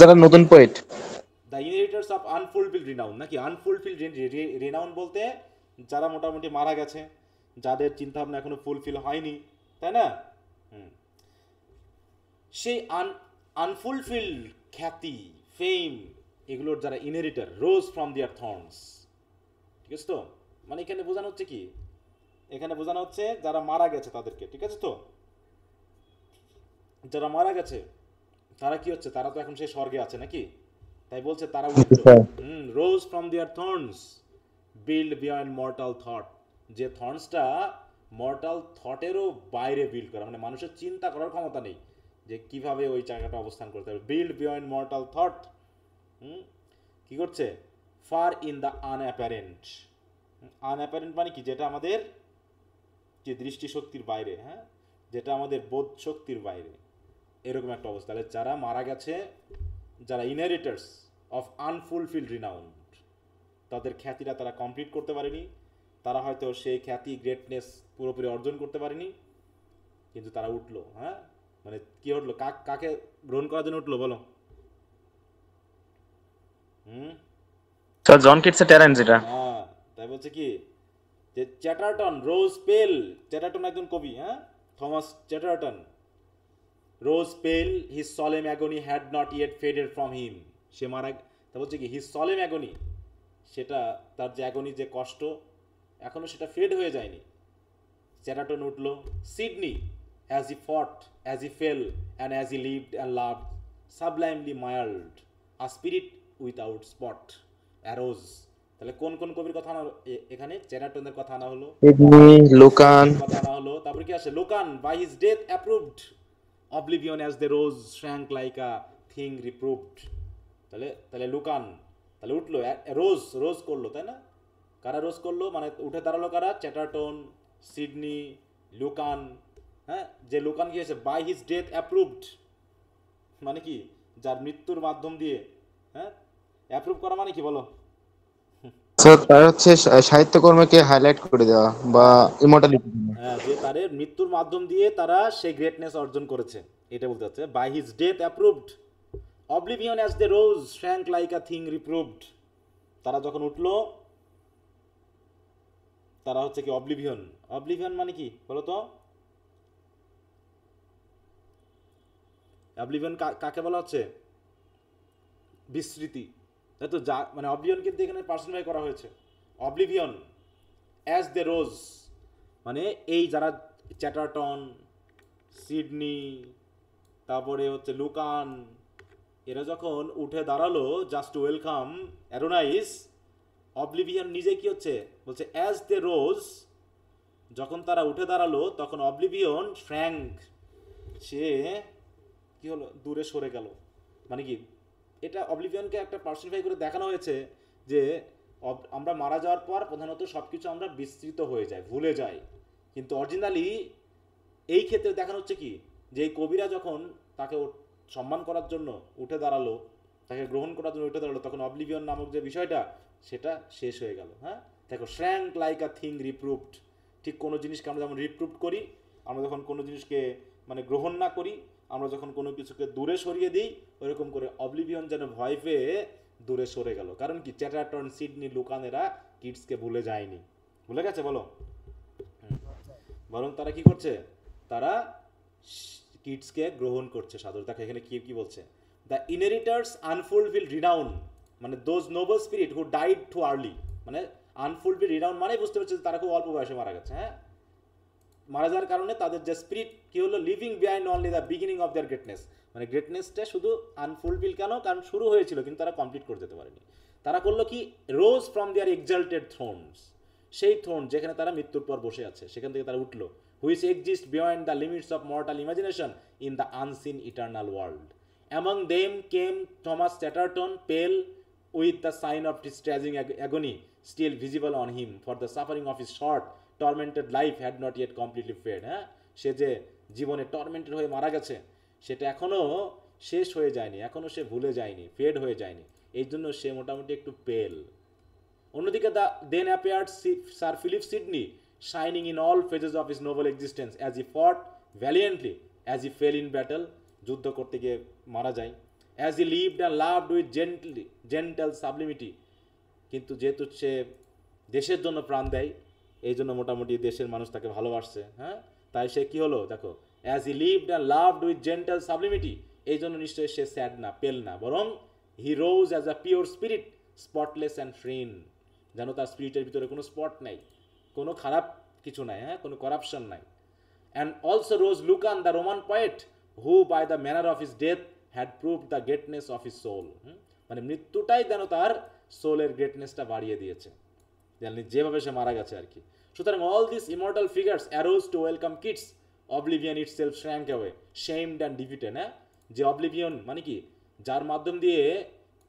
যারা নতুন poet. The inheritors of unfulfilled renown, নাকি আনফুলফিলড রিনাউন বলতে যারা মোটামুটি মারা গেছে, যাদের চিন্তাভাবনা এখনো ফুলফিল হয়নি, তাই না? সেই আনফুলফিলড খ্যাতি, ফেম, এগুলোর যারা ইনহেরিটার, রোজ ফ্রম দেয়ার থর্নস। ঠিক আছে তো? মানে এখানে বোঝানো হচ্ছে কি, এখানে বোঝানো হচ্ছে যারা মারা গেছে তাদেরকে। ঠিক আছে তো? যারা মারা গেছে তারা কি হচ্ছে, তারা তো এখন সেই স্বর্গে আছে নাকি? তাই বলছে তারা rose from their thrones built beyond mortal thought. যে থর্নসটা মর্টাল থটেরও বাইরে বিল্ড করা, মানে মানুষের চিন্তা করার ক্ষমতা নেই যে কিভাবে ওই জায়গাটা অবস্থান করতে হবে। বিল্ড বিয়ন্ড মর্টাল থট, কি করছে? Far in the unapparent. Unapparent মানে কি? যেটা আমাদের যে দৃষ্টিশক্তির বাইরে, হ্যাঁ, যেটা আমাদের বোধ শক্তির বাইরে, এরকম একটা অবস্থা। তাহলে যারা মারা গেছে, যারা ইনহেরিটার্স অফ আনফুলফিলড রিনাউন্ড, তাদের খ্যাতিটা তারা কমপ্লিট করতে পারেনি, তারা হয়তো সেই খ্যাতি, গ্রেটনেস পুরোপুরি অর্জন করতে পারেনি, কিন্তু তারা উঠলো। হ্যাঁ, মানে কি উঠলো? কাকে গ্রহণ করার জন্য উঠলো বলো? জন কিটসের ট্যালেন্ট যেটা। হ্যাঁ, তাই বলছে কি যে চ্যাটারটন রোজ পেল, চ্যাটারটন একজন কবি, হ্যাঁ, Thomas Chatterton, rose pale, his solemn agony had not yet faded from him. সে মারা, তা বলছে কি হিজ সলেম অ্যাগনি, সেটা তার যে অ্যাগনি, যে কষ্ট, এখনো সেটা ফেড হয়ে যায়নি। চ্যাটারটন উঠলো। Sydney, as he fought, as he fell, and as he lived and loved, sublimely mild, a spirit without spot arose. তাহলে কোন কোন কবির কথা আনা এখানে? চ্যাটারটনের কথা আনা হলো, লুকান কথা আনা হলো, তারপরে কি আসে? Lucan, by his death approved, oblivion as the rose shrank like a thing reproved. তাহলে লুকান, তাহলে উঠলো, রোজ, রোজ করলো, তাই না? কারা রোজ করলো? মানে উঠে দাঁড়ালো কারা? Chatterton, Sidney, Lucan. হ্যাঁ, যে লুকান কি হয়েছে? বাই হিজ ডেথ অ্যাপ্রুভড, মানে কি? যার মৃত্যুর মাধ্যম দিয়ে, হ্যাঁ, অ্যাপ্রুভ করা মানে কি বলো? তার হচ্ছে সাহিত্যকর্মকে হাইলাইট করে দেওয়া বা ইমর্টালিটি। হ্যাঁ, যে তাদের মৃত্যুর মাধ্যম দিয়ে তারা সেই গ্রেটনেস অর্জন করেছে, এটা বলতে চাচ্ছে। By his death approved, oblivion as the rose shrank like a thing reproved. তারা যখন উঠলো, তারা হচ্ছে কি অবলিভিয়ন। অবলিভিয়ন মানে কি বলো তো? অবলিভিয়ন কাকে বলা হচ্ছে? বিস্মৃতি, তাই তো? যা মানে অবলিভিয়ন কিন্তু এখানে পার্সনিফাই করা হয়েছে। অবলিভিয়ন অ্যাজ দ্য রোজ, মানে এই যারা চ্যাটারটন, সিডনি, তারপরে হচ্ছে লুকান, এরা যখন উঠে দাঁড়ালো জাস্ট টু ওয়েলকাম অ্যারোনাইস, অবলিভিয়ন নিজে কি হচ্ছে বলছে? অ্যাজ দ্য রোজ, যখন তারা উঠে দাঁড়ালো তখন অবলিভিয়ন ফ্র্যাঙ্ক, সে কি হলো? দূরে সরে গেল। মানে কি? এটা অবলিভিয়নকে একটা পার্সনিফাই করে দেখানো হয়েছে যে আমরা মারা যাওয়ার পর প্রধানত সব কিছু আমরা বিস্তৃত হয়ে যায়, ভুলে যাই, কিন্তু অরিজিনালি এই ক্ষেত্রে দেখানো হচ্ছে কি যে এই কবিরা যখন তাকে সম্মান করার জন্য উঠে দাঁড়ালো, তাকে গ্রহণ করার জন্য উঠে দাঁড়ালো, তখন অবলিভিয়ন নামক যে বিষয়টা, সেটা শেষ হয়ে গেল। হ্যাঁ, দেখো, শ্র্যাঙ্ক লাইক আ থিং রিপ্রুভড, ঠিক কোনো জিনিসকে আমরা যেমন রিপ্রুভ করি, আমরা যখন কোনো জিনিসকে মানে গ্রহণ না করি, আমরা যখন কোনো কিছুকে দূরে সরিয়ে দিই, ওইরকম করে অবলিভিয়ন যেন ভয় পেয়ে দূরে সরে গেল। কারণ কি? চ্যাটারটন, সিডনি, লুকানেরা কিডসকে ভুলে যায়নি। ভুলে গেছে বলো? বরং তারা কি করছে? তারা কিডসকে গ্রহণ করছে সাদর। দেখো এখানে কি কি বলছে? দ্য ইনহেরিটার্স আনফুলফিলড রিনাউন, মানে those Nobel spirit who died too early. মানে আনফুলফিলড রিনাউন মানে বুঝতে পারছে তারা খুব অল্প বয়সে মারা গেছে। হ্যাঁ, মারা যাওয়ার কারণে তাদের যে স্পিরিট কি হলো? Living behind only the beginning of their greatness. মানে গ্রেটনেসটা শুধু আনফুলফিল কেন? কারণ শুরু হয়েছিল কিন্তু তারা কমপ্লিট করে যেতে পারেনি। তারা করলো কি? রোজ ফ্রম দেয়ার এক্সাল্টেড থ্রোনস, সেই থ্রোন যেখানে তারা মৃত্যুর পর বসে আছে, সেখান থেকে তারা উঠলো। Which exist beyond the limits of mortal imagination in the unseen eternal world. Among them came Thomas Chatterton, pale with the sign of distressing agony still visible on him, for the suffering of his short tormented life had not yet completely faded। হ্যাঁ, সে যে জীবনে টর্মেন্টেড হয়ে মারা গেছে, সেটা এখনও শেষ হয়ে যায়নি, এখনও সে ভুলে যায়নি, ফেড হয়ে যায়নি, এই জন্য সে মোটামুটি একটু পেল। অন্যদিকে then appeared Sir Philip Sidney, shining in all phases of his noble existence, as he fought valiantly, as he fell in battle, যুদ্ধ করতে গিয়ে মারা যায়, as he lived and loved with gentle sublimity, কিন্তু যেহেতু সে দেশের জন্য প্রাণ দেয়, এই জন্য মোটামুটি দেশের মানুষ তাকে ভালোবাসছে, হ্যাঁ, তাই সে কি হলো দেখো, as he lived and loved with gentle sublimity, এই জন্য নিশ্চয়ই সে স্যাড না, পেল না, বরং he rose as a pure spirit, spotless and free, যেন তার স্পিরিটের ভিতরে কোনো স্পট নাই, কোনো খারাপ কিছু নাই, হ্যাঁ, কোনো করাপশন নাই। And also rose Lucan, the Roman poet, who by the manner of his death had proved the greatness of his soul, মানে মৃত্যুটাই যেন তার সোলের গ্রেটনেসটা বাড়িয়ে দিয়েছে, যেভাবে সে মারা গেছে আর কি। সুতরাং all this immortal figures arose to welcome Keats, oblivion itself shrank away, shamed and defeated, হ্যাঁ, যে অবলিভিয়ন মানে কি, যার মাধ্যম দিয়ে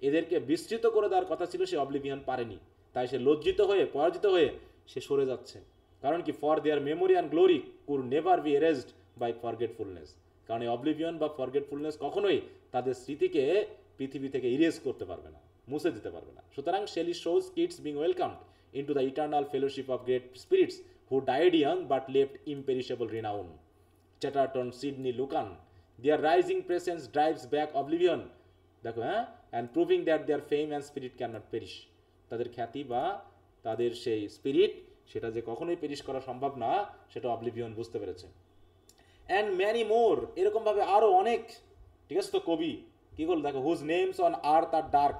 এদেরকে বিস্তৃত করে দেওয়ার কথা ছিল, সে অবলিভিয়ন পারেনি, তাই সে লজ্জিত হয়ে পরাজিত হয়ে সে সরে যাচ্ছে। কারণ কি, for their memory and glory could never be erased by forgetfulness, কারণ এই অবলিভিয়ন বা ফরগেটফুলনেস কখনোই তাদের স্মৃতিকে পৃথিবী থেকে ইরেজ করতে পারবে না, মুছে দিতে পারবে না। সুতরাং Shelley shows Keats being welcomed into the eternal fellowship of great spirits who died young but left imperishable renown. Chatterton, Sidney, Lucan, their rising presence drives back oblivion, দেখো, হ্যাঁ, and proving that their fame and spirit cannot perish, তাদের খ্যাতি বা তাদের সেই স্পিরিট সেটা যে কখনোই পেরিশ করা সম্ভব না, সেটা অবলিভিয়ন বুঝতে পেরেছে। অ্যান্ড ম্যানি মোর, এরকমভাবে আরও অনেক, ঠিক আছে তো, কবি কী করল দেখো, whose names on earth are dark,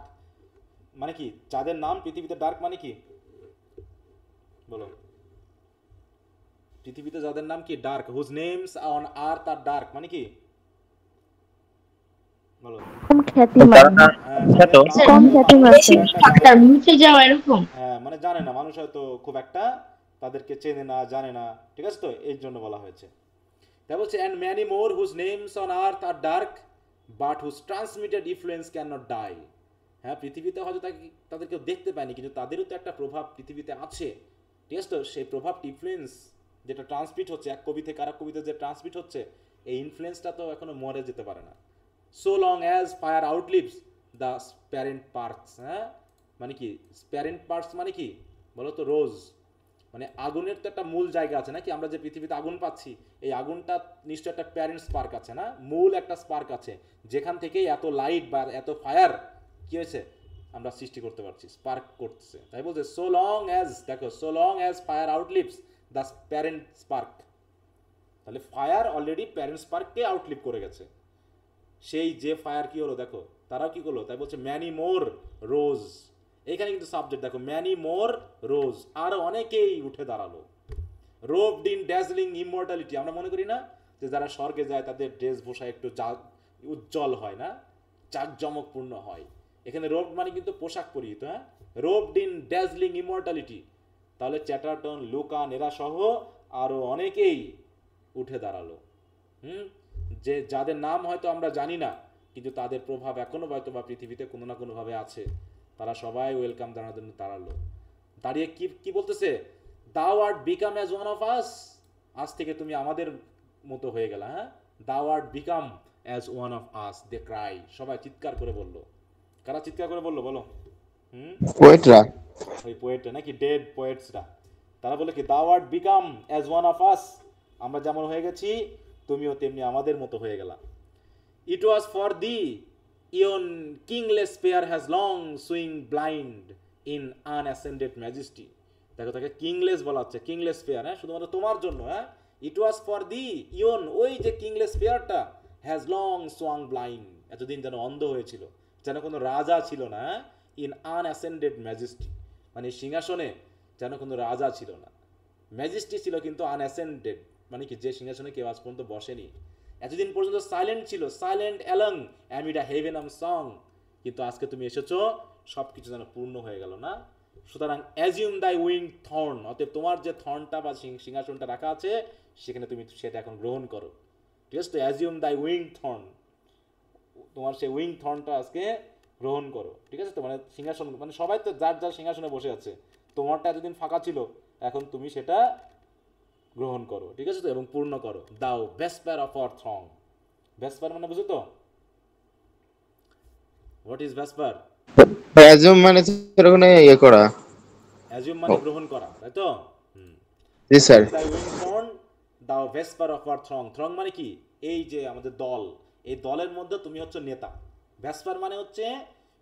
মানে কি, যাদের নাম পৃথিবীতে ডার্ক মানে কি বলো, পৃথিবীতে যাদের নাম কি dark, whose names on earth are dark মানে কি বলো, কম খ্যাতিমান, কম খ্যাতিমান, তার মুছে যাওয়া এরকম, হ্যাঁ, মানে জানে না মানুষ, হয়তো খুব একটা তাদেরকে চেনে না, জানে না, ঠিক আছে তো, এই জন্য বলা হয়েছে। তাই বলছে, and many more whose names on earth are dark but whose transmitted influence can not die, হ্যাঁ, পৃথিবীতে হয়তো তাদের কেউ দেখতে পায়নি, কিন্তু তাদেরও তো একটা প্রভাব পৃথিবীতে আছে, ঠিক আছে তো, সেই প্রভাব ইনফ্লুয়েন্স যেটা ট্রান্সমিট হচ্ছে এক কবি থেকে আরেক কবিতে, যে ট্রান্সমিট হচ্ছে, এই ইনফ্লুয়েন্সটা তো এখনো মরে যেতে পারে না। So long as fire outlives the parent sparks, হ্যাঁ, মানে কি, স্প্যারেন্ট পার্কস মানে কি বলো তো, রোজ, মানে আগুনের তো একটা মূল জায়গা আছে নাকি, আমরা যে পৃথিবীতে আগুন পাচ্ছি, এই আগুনটা নিশ্চয় একটা প্যারেন্ট স্পার্ক আছে না, মূল একটা স্পার্ক আছে, যেখান থেকে এত লাইট বা এত ফায়ার কি হয়েছে আমরা সৃষ্টি করতে পারছি, স্পার্ক করতেছে। তাই বলছে সো লং অ্যাজ, দেখো, so long as fire outlives the parent spark, তাহলে ফায়ার অলরেডি প্যারেন্ট স্পার্ককে আউটলিভ করে গেছে, সেই যে ফায়ার কি হলো দেখো, তারাও কি করলো, তাই বলছে ম্যানি মোর রোজ, এইখানে কিন্তু সাবজেক্ট দেখো, ম্যানি মোর রোজ, আর অনেকেই উঠে দাঁড়ালো, রোবড ইন ড্যাজলিং ইমর্টালিটি, আমরা মনে করি না যে যারা স্বর্গে যায় তাদের ড্রেস ভূষা একটু উজ্জ্বল হয় না, জাঁকজমকপূর্ণ হয়, এখানে রোবড মানে কিন্তু পোশাক পরিহিত, হ্যাঁ, রোবড ইন ড্যাজলিং ইমর্টালিটি, তাহলে চ্যাটারটন, লুকান এরা সহ আরও অনেকেই উঠে দাঁড়ালো, যে যাদের নাম হয়তো আমরা জানি না, কিন্তু তাদের প্রভাব এখনো হয়তো বা পৃথিবীতে কোনো না কোনোভাবে আছে, তারা সবাই ওয়েলকাম জানার জন্য দাঁড়ালো, দাঁড়িয়ে কি কি বলতেছে, thou art become as one of us, আজ থেকে তুমি আমাদের মতো হয়ে গেলা, হ্যাঁ, thou art become as one of us, they cry, সবাই চিৎকার করে বললো, কারা চিৎকার করে বললো বলো, পোয়েটরা, ওই পোয়েটরা নাকি, ডেড পোয়েটসরা, তারা বলে কি, দাও art become as one of আস, আমরা যেমন হয়ে গেছি তুমিও তেমনি আমাদের মতো হয়ে গেলা। It was for thee yon kingless sphere has long swung blind in unascended majesty, দেখো তাকে কিংলেস বলা হচ্ছে, কিংলেস পেয়ার, হ্যাঁ, শুধুমাত্র তোমার জন্য, হ্যাঁ, ইট ওয়াজ ফর দি ইয়ন, ওই যে কিংলেস পেয়ারটা, হ্যাজ লং সোয়াং ব্লাইন্ড, এতদিন যেন অন্ধ হয়েছিল, যেন কোনো রাজা ছিল না, ইন আনঅ্যাসেন্ডেড ম্যাজেস্টি, মানে সিংহাসনে যেন কোনো রাজা ছিল না, ম্যাজেস্টি ছিল কিন্তু আনঅ্যাসেন্ডেড, মানে কি, যে সিংহাসনে কেউ আজ পর্যন্ত বসেনি, এতদিন পর্যন্ত সাইলেন্ট ছিল, সাইলেন্ট অ্যালং অ্যামিড আ হেভেনাম সং, কিন্তু আজকে তুমি এসেছো, সব কিছু যেন পূর্ণ হয়ে গেল না। সুতরাং অ্যাজিউম দাই উইং থর্ন, অতএব তোমার যে থর্নটা বা সিংহাসনটা রাখা আছে সেখানে তুমি সেটা এখন গ্রহণ করো, ঠিক আছে তো, অ্যাজিউম দাই উইং থর্ন, তোমার সেই উইং থর্নটা আজকে গ্রহণ করো, ঠিক আছে তো, মানে সিংহাসন, মানে সবাই তো যার যার সিংহাসনে বসে আছে, তোমারটা এতদিন ফাঁকা ছিল, এখন তুমি সেটা গ্রহণ করো, ঠিক আছে তো, এবং পূর্ণ করো। দাও ভেসপার অফ আওয়ার থ্রং। ভেসপার মানে বুঝো তো, হোয়াট ইজ ভেসপার? অ্যাজুম মানে হচ্ছে ওখানে ইয়ে করা। অ্যাজিউম মানে গ্রহণ করা, তাই তো? জি স্যার। দাই উইং থর্ন দাও ভেসপার অফ আওয়ার থ্রং। থ্রং মানে কি? এই যে আমাদের দল, এই দলের মধ্যে তুমি হচ্ছে নেতা। ভেসপার মানে হচ্ছে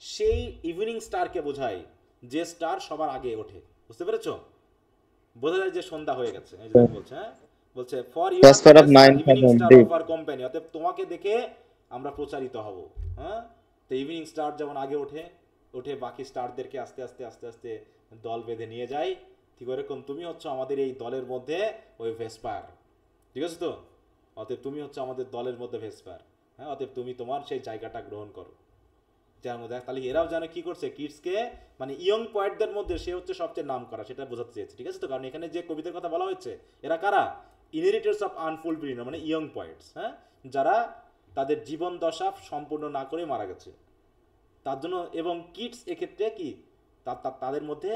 সেই ইভিনিং স্টারকে বোঝায় যে স্টার সবার আগে ওঠে, বুঝতে পেরেছো? বোঝা যায় যে সন্ধ্যা হয়ে গেছে। এই যে বলছে, হ্যাঁ বলছে for you are Vesper of evening 9,000 star deep. Of our company. অতএব তোমাকে দেখে আমরা প্রচারিত হব। হ্যাঁ, তো ইভিনিং স্টার যেমন আগে ওঠে, ওঠে বাকি স্টারদেরকে আস্তে আস্তে আস্তে আস্তে দল বেঁধে নিয়ে যায়, ঠিক ওরকম তুমি হচ্ছে আমাদের এই দলের মধ্যে ওই ভেসপার, ঠিক আছে তো? অতএব তুমি হচ্ছে আমাদের দলের মধ্যে ভেসপার। হ্যাঁ, অতএব তুমি তোমার সেই জায়গাটা গ্রহণ করো যার মধ্যে। তাহলে এরাও যেন কি করছে, কিডসকে মানে ইয়ং পয়েন্টদের মধ্যে সে হচ্ছে সবচেয়ে নাম করা, সেটা বোঝাতে চেয়েছে, ঠিক আছে তো? কারণ এখানে যে কবিতার কথা বলা হচ্ছে এরা কারা? ইনহেরিটার্স অফ আনফুলফিল্ড, মানে ইয়ং পয়েন্টস, হ্যাঁ, যারা তাদের জীবন দশা সম্পূর্ণ না করে মারা গেছে তার জন্য। এবং কিডস এক্ষেত্রে কি তাদের মধ্যে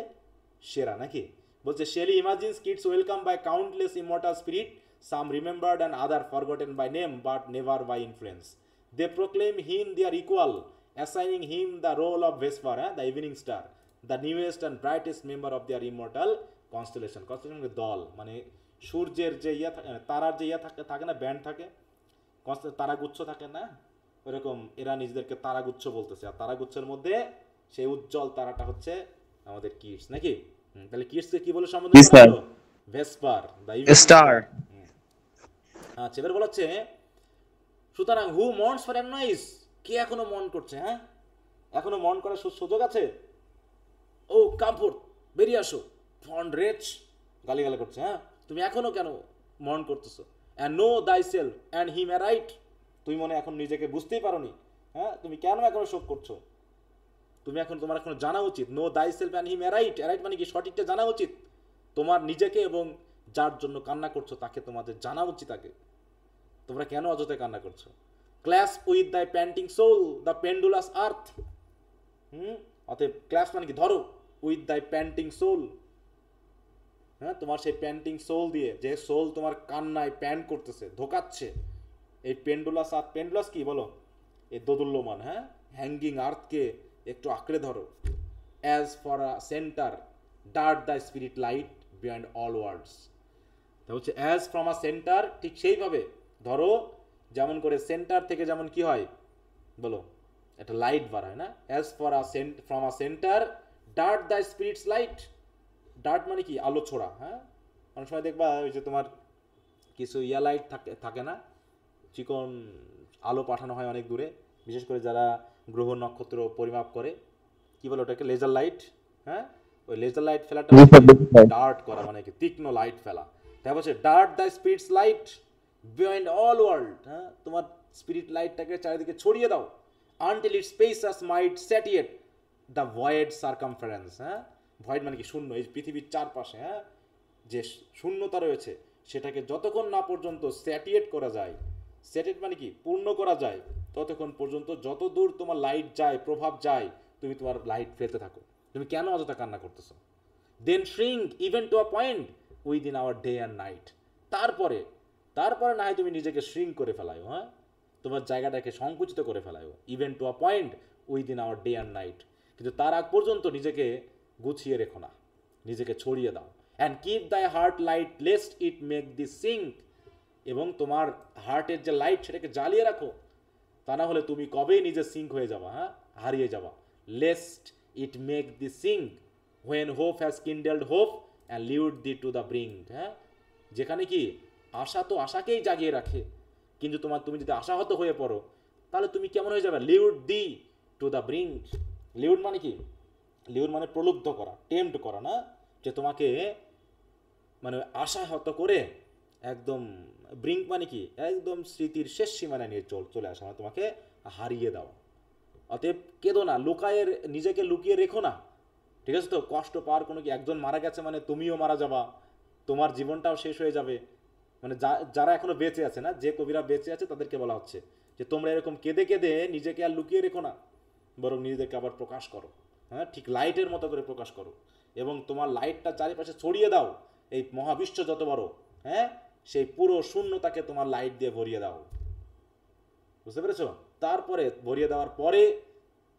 সেরা নাকি? বলছে Shelley imagines Keats welcome by countless immortal spirit, some remembered and other forgotten by name but never by influence. They proclaim him their equal, assigning him the role of Vesper, the evening star, the newest and brightest member of their immortal constellation. Constellation মানে দল, মানে সূর্যের যে ইয়া তারার যে ইয়া থাকে না, ব্যান্ড থাকে, তারাগুচ্ছ থাকে না, ওরকম এরা নিজেদেরকে তারাগুচ্ছ বলতেছে। আর তারাগুচ্ছের মধ্যে সেই উজ্জ্বল তারাটা হচ্ছে আমাদের কিডস নাকি? তাহলে কিডসকে কি বলে সম্বোধন করা হলো? ভেসপার, দ্য ইভিনিং স্টার। আচ্ছা, এবার বলা হচ্ছে সুতরাং হু মর্নস ফর নয়েজ, কে এখনো মন করছে? হ্যাঁ, এখনো মন করার সুযোগ আছে? ও কামফোর্ট, বেরিয়ে আসো। ফন রেচ, গালিগালা করছে। হ্যাঁ, তুমি এখনো কেন মন করতেছো? অ্যান্ড নো দাই self and him A right, তুমি মনে এখন নিজেকে বুঝতেই পারোনি। হ্যাঁ, তুমি কেন এখনো শোক করছো? তুমি এখন, তোমার এখন জানা উচিত। নো দাই self and him A right, right মানে কি? সঠিকটা জানা উচিত তোমার নিজেকে, এবং যার জন্য কান্না করছো তাকে তোমাদের জানা উচিত আগে। তোমরা কেন অযথায় কান্না করছো? ক্লাস উইথ দাই প্যান্টিং সোল দ্য পেন্ডুলাস আর্থ। অতএব ক্লাস মানে কি? ধরো, উইথ দাই প্যান্টিং সোল, হ্যাঁ, তোমার সেই প্যান্টিং সোল দিয়ে, যে সোল তোমার কান্নায় প্যান্ট করতেছে, ধোকাচ্ছে, এই পেন্ডুলাস আর্থ। পেন্ডুলাস কি বলো? এই দোদুল্যমান, হ্যাঁ, হ্যাঙ্গিং আর্থকে একটু আঁকড়ে ধরো। As for a centre dart the spirit light beyond all words. তা হচ্ছে অ্যাজ ফ্রম আ সেন্টার, ঠিক সেইভাবে ধরো যেমন করে সেন্টার থেকে যেমন কি হয় বলো, একটা লাইট বার হয় না? As for a from a centre dart the spirits light. Dart মানে কি? আলো ছোড়া। হ্যাঁ, অনেক সময় দেখবা ওই যে তোমার কিছু ইয়া লাইট থাকে না, চিকন আলো পাঠানো হয় অনেক দূরে, বিশেষ করে যারা গ্রহ নক্ষত্র পরিমাপ করে, কি বলে ওটাকে? Laser light. হ্যাঁ, ওই লেজার লাইট ফেলাটা ডার্ট করা, মানে কি? তীক্ষ্ণ লাইট ফেলা। তাই বলছে dart the spirits light beyond all world. হ্যাঁ, তোমার স্পিরিট লাইটটাকে চারিদিকে ছড়িয়ে দাও। Until it spacious might satiate the void circumference. হ্যাঁ, ভয়েড মানে কি? শূন্য, এই পৃথিবীর চারপাশে, হ্যাঁ, যে শূন্যতা রয়েছে সেটাকে যতক্ষণ না পর্যন্ত স্যাটিয়েট করা যায়, স্যাটিয়েট মানে কি? পূর্ণ করা যায়, ততক্ষণ পর্যন্ত যত দূর তোমার লাইট যায়, প্রভাব যায়, তুমি তোমার লাইট ফেলতে থাকো। তুমি কেন অযথা কান্না করতেছো? Then shrink even to a point within our day and night. তারপরে তারপরে না হয় তুমি নিজেকে শ্রিঙ্ক করে ফেলায়, হ্যাঁ, তোমার জায়গাটাকে সংকুচিত করে ফেলায়, even to a point within our day and night. কিন্তু তার আগ পর্যন্ত নিজেকে গুছিয়ে রেখো না, নিজেকে ছড়িয়ে দাও। And keep thy heart light lest it make thee sink, এবং তোমার হার্টের যে লাইট সেটাকে জ্বালিয়ে রাখো, তা না হলে তুমি কবেই নিজে সিঙ্ক হয়ে যাবা, হ্যাঁ, হারিয়ে যাবা। Lest it make thee sink when hope has kindled hope and lured thee to the brink. হ্যাঁ, যেখানে কি আশা তো আশাকেই জাগিয়ে রাখে, কিন্তু তুমি যদি আশাহত হয়ে পড়ো তাহলে তুমি কেমন হয়ে যাবে? লিউড দি টু দ্য ব্রিঙ্ক। লিউড মানে কি? লিউড মানে প্রলুব্ধ করা, টেম্পট করা, না? যে তোমাকে মানে আশাহত করে একদম, ব্রিঙ্ক মানে কি? একদম স্মৃতির শেষ সীমানায় নিয়ে চলে আসা, মানে তোমাকে হারিয়ে দাও। অতএব কেঁদো না, নিজেকে লুকিয়ে রেখো না, ঠিক আছে তো? কষ্ট পাওয়ার কোনো কি? একজন মারা গেছে মানে তুমিও মারা যাবা, তোমার জীবনটাও শেষ হয়ে যাবে। মানে যারা এখনো বেঁচে আছে, না, যে কবিরা বেঁচে আছে তাদেরকে বলা হচ্ছে যে তোমরা এরকম কেঁদে কেঁদে নিজেকে আর লুকিয়ে রেখো না, বরং নিজেদেরকে আবার প্রকাশ করো। হ্যাঁ, ঠিক লাইটের মতো করে প্রকাশ করো, এবং তোমার লাইটটা চারিপাশে ছড়িয়ে দাও। এই মহাবিশ্ব যত বড়, হ্যাঁ, সেই পুরো শূন্যতাকে তোমার লাইট দিয়ে ভরিয়ে দাও, বুঝতে পেরেছো? তারপরে ভরিয়ে দেওয়ার পরে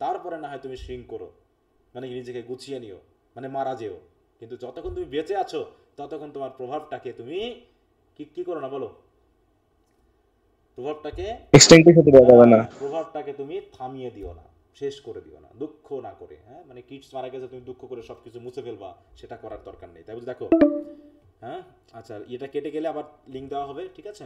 তারপরে না হয় তুমি শ্রিঙ্ক করো, মানে নিজেকে গুছিয়ে নিও, মানে মারা যেও, কিন্তু যতক্ষণ তুমি বেঁচে আছো ততক্ষণ তোমার প্রভাবটাকে তুমি কি করো না বলো, প্রভাবটাকে এক্সটেন্ডিং হতে দেওয়া যাবে না। প্রভাবটাকে তুমি থামিয়ে দিও না, শেষ করে দিও না, দুঃখ না করে। হ্যাঁ, মানে কিডস মারা গেছে তুমি দুঃখ করে সবকিছু মুছে ফেলবা, সেটা করার দরকার নেই, তাই বুঝে দেখো। হ্যাঁ, আচ্ছা, এটা কেটে গেলে আবার লিঙ্ক দেওয়া হবে, ঠিক আছে?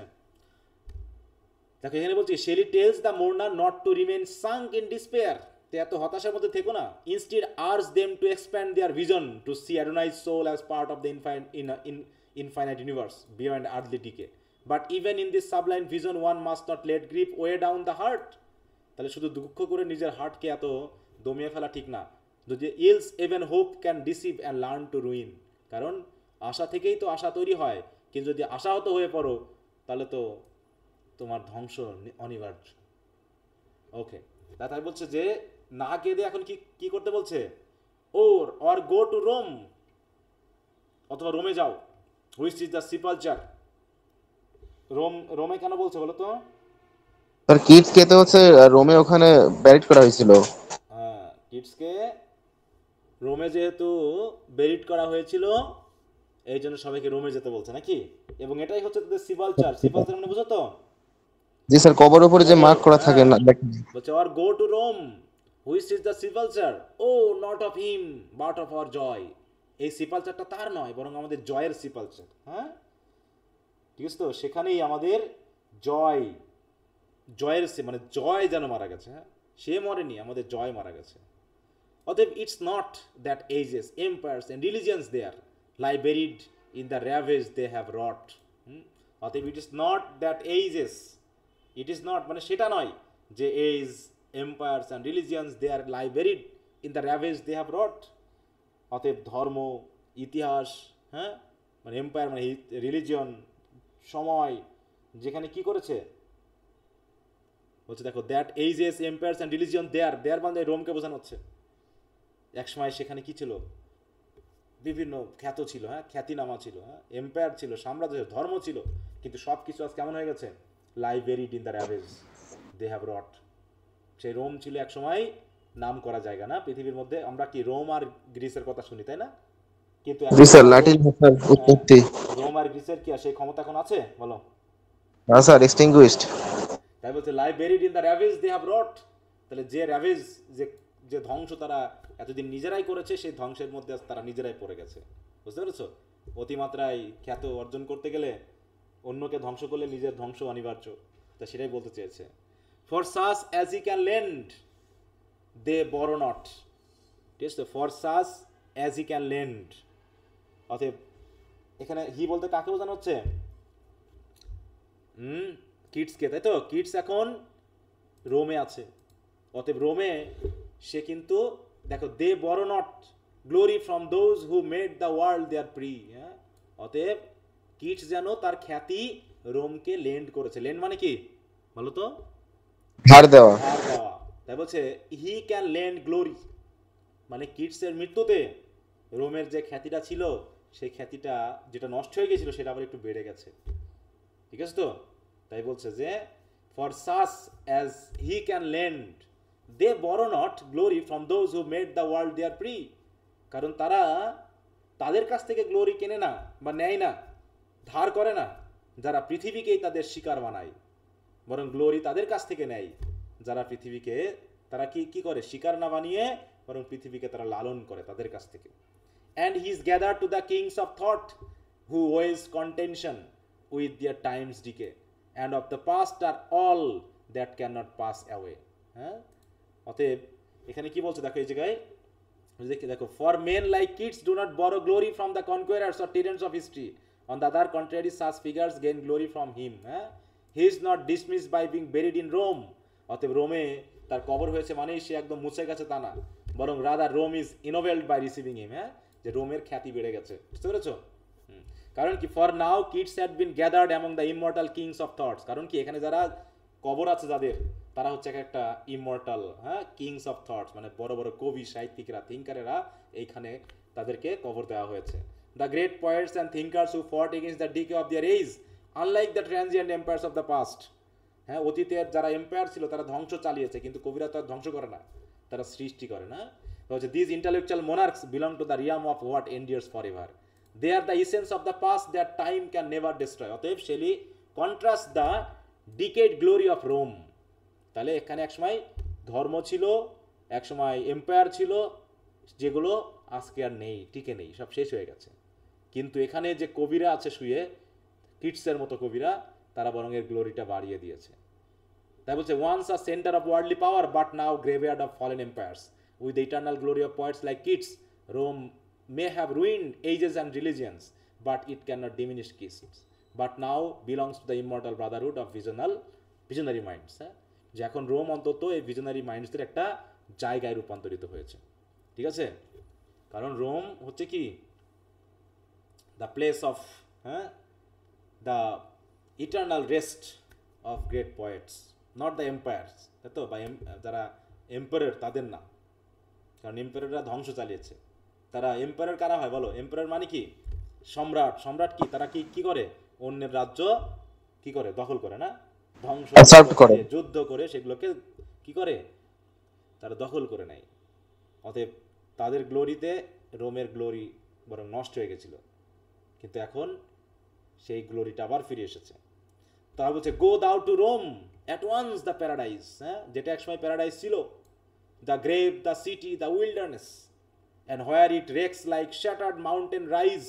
দেখো এখানে বলছি, Shelley tells the mourner not to remain sunk in despair, তে এত হতাশার মধ্যে থেকো না, instead urge them to expand their vision to see Adonais soul as part of the infinite universe beyond earthly decay, but even in this sublime vision one must not let grief weigh down the heart. তাহলে শুধু দুঃখ করে নিজের হার্টকে এত দমিয়ে ফেলা ঠিক না, যদি else এভেন hope can deceive and learn to ruin, কারণ আশা থেকেই তো আশা তৈরি হয়, কিন্তু যদি আশাহত হয়ে পড়ো তাহলে তো তোমার ধ্বংস অনিবার্য। ওকে, তাই বলছে যে না কেঁদে এখন কি করতে বলছে, অর গো টু রোম, অথবা রোমে যাও, হুইচ ইজ দ্য সিপালচার। রোমে কেন বলছে বলো তো? তার কিডস কে তো হচ্ছে রোমে ওখানে ব্যারিড করা হয়েছিল। হ্যাঁ, কিডসকে রোমে যেহেতু বেরিড করা হয়েছিল এই জন্য সবাইকে রোমে যেতে বলছে নাকি, এবং এটাই হচ্ছে তাদের সিপালচার। সিপালচার মানে বুঝো তো? জি স্যার, কবরের উপরে যে মার্ক করা থাকে না, দেখেন। বলছে আর go to Rome which is the sepulchre, O not of him but of our joy. এই সিপালচারটা তার নয়, বরং আমাদের জয়ের সিপালচার। হ্যাঁ, ঠিক আছে তো? সেখানেই আমাদের জয়ের মানে জয় যেন মারা গেছে। হ্যাঁ, সে মরেনি, আমাদের জয় মারা গেছে। অতএব it's not that ages empires and religions there lie buried in the ravage they have wrought. অতএব it is not that ages, it is not মানে সেটা নয় যে age empires and religions they are lie buried in the ravage they have wrought. অতএব ধর্ম, ইতিহাস, হ্যাঁ, মানে এম্পায়ার মানে রিলিজিয়ন, সময় যেখানে কি করেছে বলছে, দেখো that ages empires and religion there মানে রোমকে বোঝানো হচ্ছে। একসময় সেখানে কি ছিল, বিভিন্ন খ্যাত ছিল, হ্যাঁ, খ্যাতিনামা ছিল, হ্যাঁ, এম্পায়ার ছিল, সাম্রাজ্য ছিল, ধর্ম ছিল, কিন্তু সব কিছু আজ কেমন হয়ে গেছে, lie buried in the ravage they have wrought. সেই রোম ছিল এক সময় নাম করা জায়গা না পৃথিবীর মধ্যে, আমরা কি রোম আর গ্রিসের কথা শুনি, তাই না? কিন্তু জি স্যার, লাটিন ভাষার উৎপত্তি। রোম আর গ্রিসের কি আর সেই ক্ষমতা এখন আছে বলো? না স্যার, এক্সটিংগুইশড। তাই বলছে lie buried in the ravage they have wrought. তাহলে যে র্যাভেজ, যে ধ্বংস তারা এতদিন নিজেরাই করেছে, সেই ধ্বংসের মধ্যে তারা নিজেরাই পড়ে গেছে, বুঝতে পেরেছো? অতিমাত্রায় খ্যাত অর্জন করতে গেলে অন্যকে ধ্বংস করলে নিজের ধ্বংস অনিবার্য, তা সেটাই বলতে চেয়েছে। For such as he can lend they borrow not, ঠিক আছে? For such as he can lend, অতএব এখানে হি বলতে কাকে বোঝানো হচ্ছে? কিডসকে, তাই তো? কিডস এখন রোমে আছে, অতএব রোমে সে কিন্তু দেখো they borrow not glory from those who made the world their prey. হ্যাঁ, অতএব কিডস যেন তার খ্যাতি রোমকে লেন্ড করেছে। লেন্ড মানে কি বলো তো? ধার দেওয়া। ধার দেওয়া। তাই বলছে হি ক্যান লেন্ড গ্লোরি, মানে কিডসের মৃত্যুতে রোমের যে খ্যাতিটা ছিল, সেই খ্যাতিটা যেটা নষ্ট হয়ে গেছিল সেটা আবার একটু বেড়ে গেছে, ঠিক আছে তো? তাই বলছে যে for such as he can lend they borrow not glory from those who made the world their prey, কারণ তারা তাদের কাছ থেকে গ্লোরি কেনে না বা নেয় না, ধার করে না যারা পৃথিবীকেই তাদের শিকার বানায়, বরং গ্লোরি তাদের কাছ থেকে নেয় যারা পৃথিবীকে, তারা কি করে, শিকার না বানিয়ে বরং পৃথিবীকে তারা লালন করে তাদের কাছ থেকে। And he is gathered to the kings of thought who wage contention with their time's decay, and of the past are all that cannot pass away. হ্যাঁ, অতএব এখানে কি বলছে দেখো এই জায়গায়, দেখো for men like Keats do not borrow glory from the conquerors or tyrants of history, on the other contrary such figures gain glory from him. হ্যাঁ, he is not dismissed by being buried in Rome, অতএব রোমে তার কবর হয়েছে মানেই সে একদম মুছে গেছে তা না, বরং rather Rome is ennobled by receiving him. হ্যাঁ, যে রোমের খ্যাতি বেড়ে গেছে, বুঝতে পেরেছো? কারণ কি for now Keats had been gathered among the immortal kings of thoughts, কারণ কি এখানে যারা কবর আছে যাদের, তারা হচ্ছে একটা ইমমর্টাল, হ্যাঁ, কিংস অফ থটস, মানে বড় বড় কবি, সাহিত্যিকরা, থিঙ্কারেরা এইখানে তাদেরকে কবর দেওয়া হয়েছে। the great poets and thinkers who fought against the decay of their age, unlike the transient empires of the past. হ্যাঁ, অতীতের যারা এম্পায়ার ছিল তারা ধ্বংস চালিয়েছে, কিন্তু কবিরা তো আর ধ্বংস করে না, তারা সৃষ্টি করে না। তো হচ্ছে this intellectual monarchs belong to the realm of what endures forever, they are the essence of the past that time can never destroy. অতএব Shelley contrast the decayed glory of Rome. তাহলে এখানে একসময় ধর্ম ছিল, একসময় এম্পায়ার ছিল, যেগুলো আজকে আর নেই, টিকে নেই, সব শেষ হয়ে গেছে। কিন্তু এখানে যে কবিরা আছে শুয়ে, কিটসের মতো কবিরা, তারা বরং এর গ্লোরিটা বাড়িয়ে দিয়েছে। তাই বলছে once a centre of worldly power but now graveyard of fallen empires with the eternal glory of poets like Keats, Rome may have ruined ages and religions but it can not diminish Keats, but now belongs to the immortal brotherhood of visionary minds. হ্যাঁ, যে এখন রোম অন্তত এই ভিশনারি মাইন্ডসদের একটা জায়গায় রূপান্তরিত হয়েছে। ঠিক আছে, কারণ রোম হচ্ছে কি দ্য প্লেস অফ, হ্যাঁ, the eternal rest of great poets, not the empires, তাই তো, বা যারা এম্পায়ার তাদের না, কারণ এম্পায়াররা ধ্বংস চালিয়েছে। তারা এম্পায়ার কারা হয় বলো? এম্পায়ার মানে কি? সম্রাট। সম্রাট কি? তারা কি কি করে? অন্যের রাজ্য কি করে? দখল করে না, ধ্বংস করে, যুদ্ধ করে সেগুলোকে কি করে? তারা দখল করে নেয়। অতএব তাদের গ্লোরিতে রোমের গ্লোরি বরং নষ্ট হয়ে গেছিল, কিন্তু এখন সেই গ্লোরিটা আবার ফিরে এসেছে। তারা বলছে go thou to Rome at once the paradise, হ্যাঁ, যেটা একসময় প্যারাডাইস ছিল, the grave, the city, the wilderness, and where it wrecks like shattered mountains rise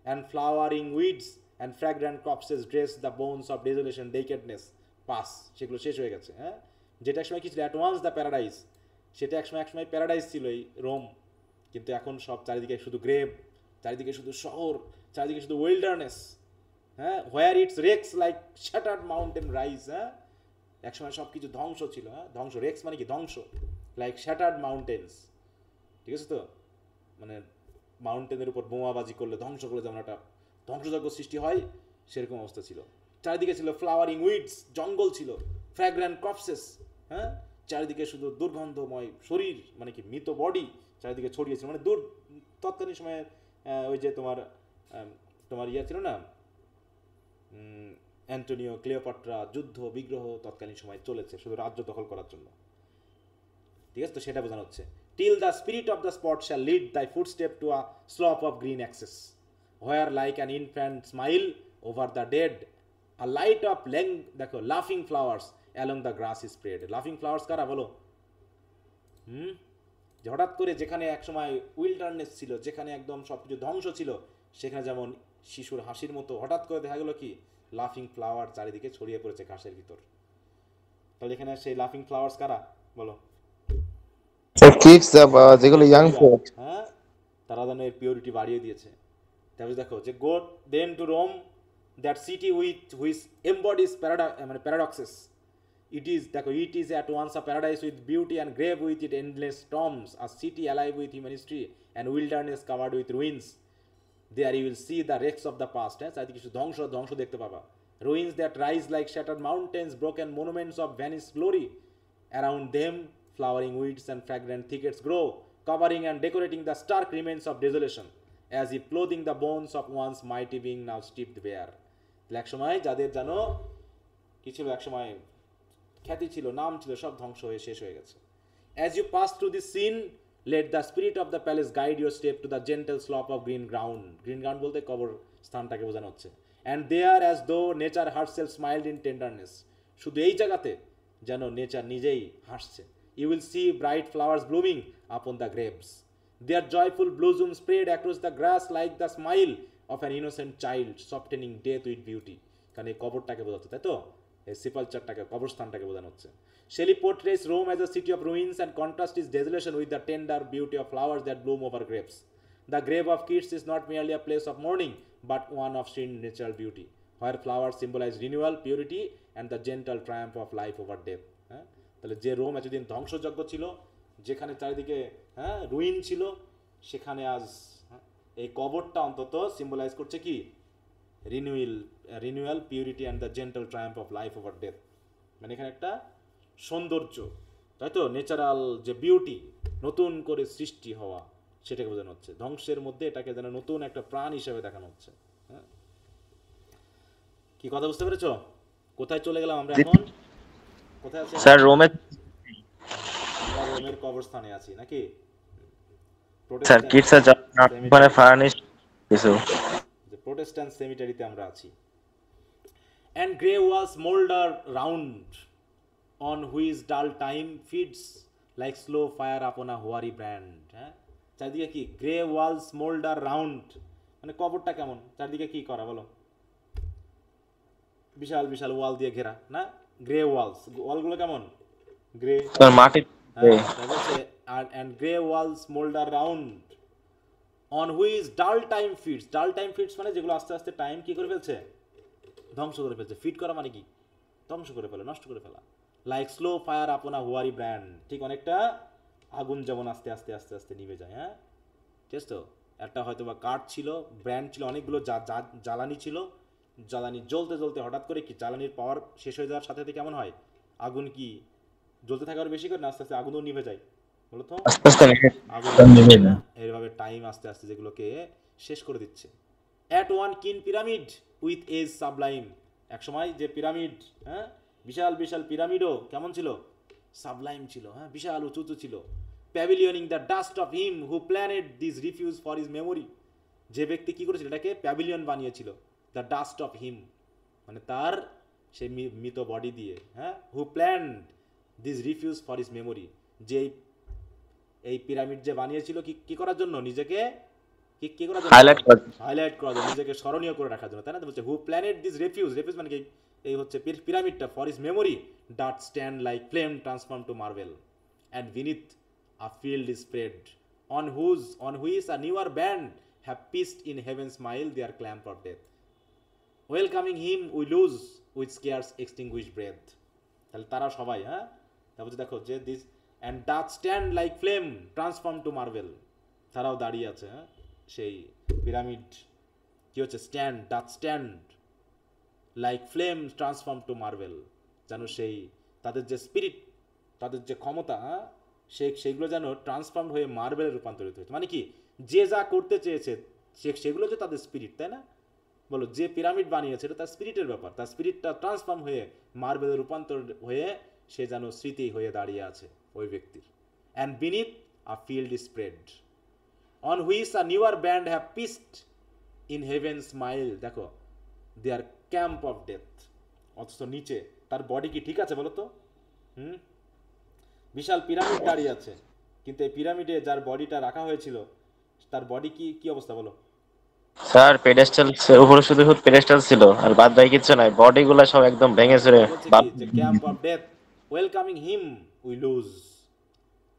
and flowering weeds and fragrant copses dress the bones of desolation decadence pass, সেগুলো শেষ হয়ে গেছে। হ্যাঁ, যেটা একসময় কি ছিল? অ্যাট ওয়ান্স দ্য প্যারাডাইস, সেটা একসময় প্যারাডাইস ছিল এই রোম, কিন্তু এখন সব চারিদিকে শুধু গ্রেভ, চারিদিকে শুধু শহর, চারিদিকে শুধু উইল্ডারনেস। হ্যাঁ, where its wrecks like shattered mountains rise, হ্যাঁ, একসময় সব কিছু ধ্বংস ছিল। হ্যাঁ, ধ্বংস, রেক্স মানে কি? ধ্বংস, লাইক শ্যাটার্ড মাউন্টেন্স, ঠিক আছে তো, মানে মাউন্টেনের উপর বোমাবাজি করলে, ধ্বংস করলে যেমন একটা ধ্বংসযজ্ঞ সৃষ্টি হয়, সেরকম অবস্থা ছিল। চারিদিকে ছিল ফ্লাওয়ারিং উইডস, জঙ্গল ছিল, ফ্র্যাগ্রেন্ট কপসেস, হ্যাঁ, চারিদিকে শুধু দুর্গন্ধময় শরীর, মানে কি মৃত বডি চারিদিকে ছড়িয়েছিল। মানে তৎকালীন সময়ে ওই যে তোমার ইয়া ছিল না, অ্যান্টোনিও ক্লিওপাট্রা, যুদ্ধ বিগ্রহ তৎকালীন সময় চলেছে শুধু রাজ্য দখল করার জন্য। ঠিক আছে, তো সেটা বোঝানো হচ্ছে। Till the spirit of the spot shall lead thy footstep to a slope of green access, where like an infant smile over the dead a light of দেখো লাফিং flowers along the grass is spread. লাফিং ফ্লাওয়ার্স কারা বলো? যে হঠাৎ করে যেখানে একসময় উইল্ডারনেস ছিল, যেখানে একদম সব কিছু ধ্বংস ছিল, সেখানে যেমন শিশুর হাসির মতো হঠাৎ করে দেখা গেল কি লাফিং ফ্লাওয়ার চারিদিকে ছড়িয়ে পড়েছে ঘাসের ভিতর। তাহলে এখানে সেই লাফিং ফ্লাওয়ার্স কারা বলো? কিডস, যেগুলো ইয়াং পোয়েট, হ্যাঁ, তারা যেন এর পিওরিটি বাড়িয়ে দিয়েছে। তারপরে দেখো যে go then to Rome that city with which embodies paradoxes, it is দেখো it is at once a paradise with beauty and grave with its endless storms, a city alive with human history and wilderness covered with ruins. There you will see the wrecks of the past, হ্যাঁ, চারিদিকে কিছু ধ্বংস দেখতে পাবা। Ruins that rise like shattered mountains, broken monuments of vanished glory. Around them flowering weeds and fragrant thickets grow, covering and decorating the stark remains of desolation, as if clothing the bones of once mighty being now stripped bare. এক সময় যাদের জানো কি ছিল, এক সময় খ্যাতি ছিল, নাম ছিল, সব ধ্বংস হয়ে শেষ হয়ে গেছে। As you pass through this scene, let the spirit of the palace guide your step to the gentle slope of green ground. Green ground বলতে কবর স্থানটাকে বোঝানো হচ্ছে। And there, as though nature herself smiled in tenderness, শুধু এই জায়গাতে যেন নেচার নিজেই হাসছে। You will see bright flowers blooming upon the graves. Their joyful blossom spread across the grass like the smile of an innocent child, softening death with beauty. কারণ এই কবরটাকে বোঝাচ্ছে, তাই তো, এই সিপালচারটাকে, কবরস্থানটাকে বোঝানো হচ্ছে। Shelley portrays Rome as a city of ruins and contrasts its desolation with the tender beauty of flowers that bloom over graves. The grave of Keats is not merely a place of mourning, but one of serene natural beauty, where flowers symbolize renewal, purity, and the gentle triumph of life over death. হ্যাঁ, তাহলে যে রোম এতদিন ধ্বংসযজ্ঞ ছিল, যেখানে চারিদিকে রুইন ছিল, সেখানে আজ এই কবরটা অন্তত সিম্বলাইজ করছে কি renewal, purity and the gentle Triumph of life over death. মানে এখানে একটা সৌন্দর্য, তাই তো, ন্যাচারাল যে বিউটি, নতুন করে সৃষ্টি হওয়া, সেটাকে বোঝানো হচ্ছে। ধ্বংসের মধ্যে এটাকে যেন নতুন একটা প্রাণ হিসেবে দেখানো হচ্ছে। হ্যাঁ, কি কথা বুঝতে পেরেছো? কোথায় চলে গেলাম আমরা এখন? কোথায় আছি স্যার আমরা? রোমে আমরা রোমের কবরস্থানে আছি নাকি? স্যার প্রোটেস্ট্যান্ট কিডস আছে মানে সেমিটারি, ফার্নিশ কিছু যে প্রোটেস্ট্যান্ট সেমিটারিতে আমরা আছি। And grey walls moulder round, on which dull time feeds like slow fire upon a hoary brand. হ্যাঁ, চারদিকে কি গ্রে ওয়ালস মোল্ডার রাউন্ড, মানে কবরটা কেমন, চারদিকে কি করা বলো? বিশাল বিশাল ওয়াল দিয়ে ঘেরা না, গ্রে ওয়ালস, ওয়ালগুলো কেমন? গ্রে। স্যার মাটি হ্যাঁ, তাই বলছে আর and grey walls moulder round on which dull time feeds. Dull time feeds মানে যেগুলো আস্তে আস্তে টাইম কি করে ফেলছে, ধ্বংস করে ফেলছে। ফিট করা মানে কি, ধ্বংস করে ফেলা, নষ্ট করে ফেলা। লাইক স্লো ফায়ার আপন আ হুয়ারি ব্র্যান্ড, ঠিক অনেকটা আগুন যেমন আস্তে আস্তে আস্তে আস্তে নিভে যায়। হ্যাঁ, ঠিক আছে তো, একটা হয়তো বা কাঠ ছিল, ব্র্যান্ড ছিল, অনেকগুলো জ্বালানি ছিল, জ্বালানি জ্বলতে জ্বলতে হঠাৎ করে কি জ্বালানির পাওয়ার শেষ হয়ে যাওয়ার সাথে সাথে কেমন হয়, আগুন কি জ্বলতে থাকে আরো বেশি করে না, আস্তে আস্তে আগুনও নিভে যায় বলো তো, আস্তে আস্তে আগুন নিভে যায়। এইভাবে টাইম আস্তে আস্তে যেগুলোকে শেষ করে দিচ্ছে। অ্যাট ওয়ান কিন পিরামিড উইথ এজ সাবলাইম, এক সময় যে পিরামিড, হ্যাঁ, বিশাল বিশাল পিরামিডও কেমন ছিল, সাবলাইম ছিল। হ্যাঁ, বিশাল উঁচু উঁচু ছিল। Pavilioning the dust of him who planned this refuge for his memory, যে ব্যক্তি কি করেছিল এটাকে প্যাভিলিয়ন বানিয়েছিল, দ্য ডাস্ট অফ হিম মানে তার সেই মৃত বডি দিয়ে। হ্যাঁ, who planned this refuge for his memory, যে এই পিরামিড যে বানিয়েছিল কি কি করার জন্য, নিজেকে কি করার জন্য, হাইলাইট করার জন্য, নিজেকে স্মরণীয় করে রাখার জন্য, তাই না? বলছে who planned this refuge, refuge মানে কি, এই হচ্ছে পিরামিডটা, for his memory doth stand like flame transform to marble and beneath a field is spread on which a newer band have pitched in heaven smile their camp of death welcoming him we lose with scarce extinguish breath. তাহলে তারা সবাই, হ্যাঁ, তারপর দেখো যে this and doth stand like flame transform to marble, তারাও দাঁড়িয়ে আছে। হ্যাঁ, সেই পিরামিড কি হচ্ছে, stand like flame transform to marble, যেন সেই তাদের যে স্পিরিট, তাদের যে ক্ষমতা, হ্যাঁ, সেইগুলো যেন ট্রান্সফর্ম হয়ে মার্বেলে রূপান্তরিত হয়েছে। মানে কি, যে যা করতে চেয়েছে সেগুলো যে তাদের স্পিরিট, তাই না? বলো, যে পিরামিড বানিয়েছে এটা তার স্পিরিটের ব্যাপার, তার স্পিরিটটা ট্রান্সফর্ম হয়ে মার্বেলে রূপান্তর হয়ে সে যেন স্মৃতি হয়ে দাঁড়িয়ে আছে ওই ব্যক্তির। And beneath a field spread on which a newer band have pitched in heaven's smile, দেখো their camp of death, অথচ নিচে তার বডি কি ঠিক আছে বলো তো? বিশাল পিরামিড দাঁড়িয়ে আছে, কিন্তু এই পিরামিডে যার বডিটা রাখা হয়েছিল তার বডি কি কি অবস্থা বলো? স্যার পেডেস্টাল উপরে শুধু পেডেস্টাল ছিল আর বাদ বাকি কিছু নাই, বডি গুলা সব একদম ভেঙে চুরে বলছে কি যে camp of death welcoming him we lose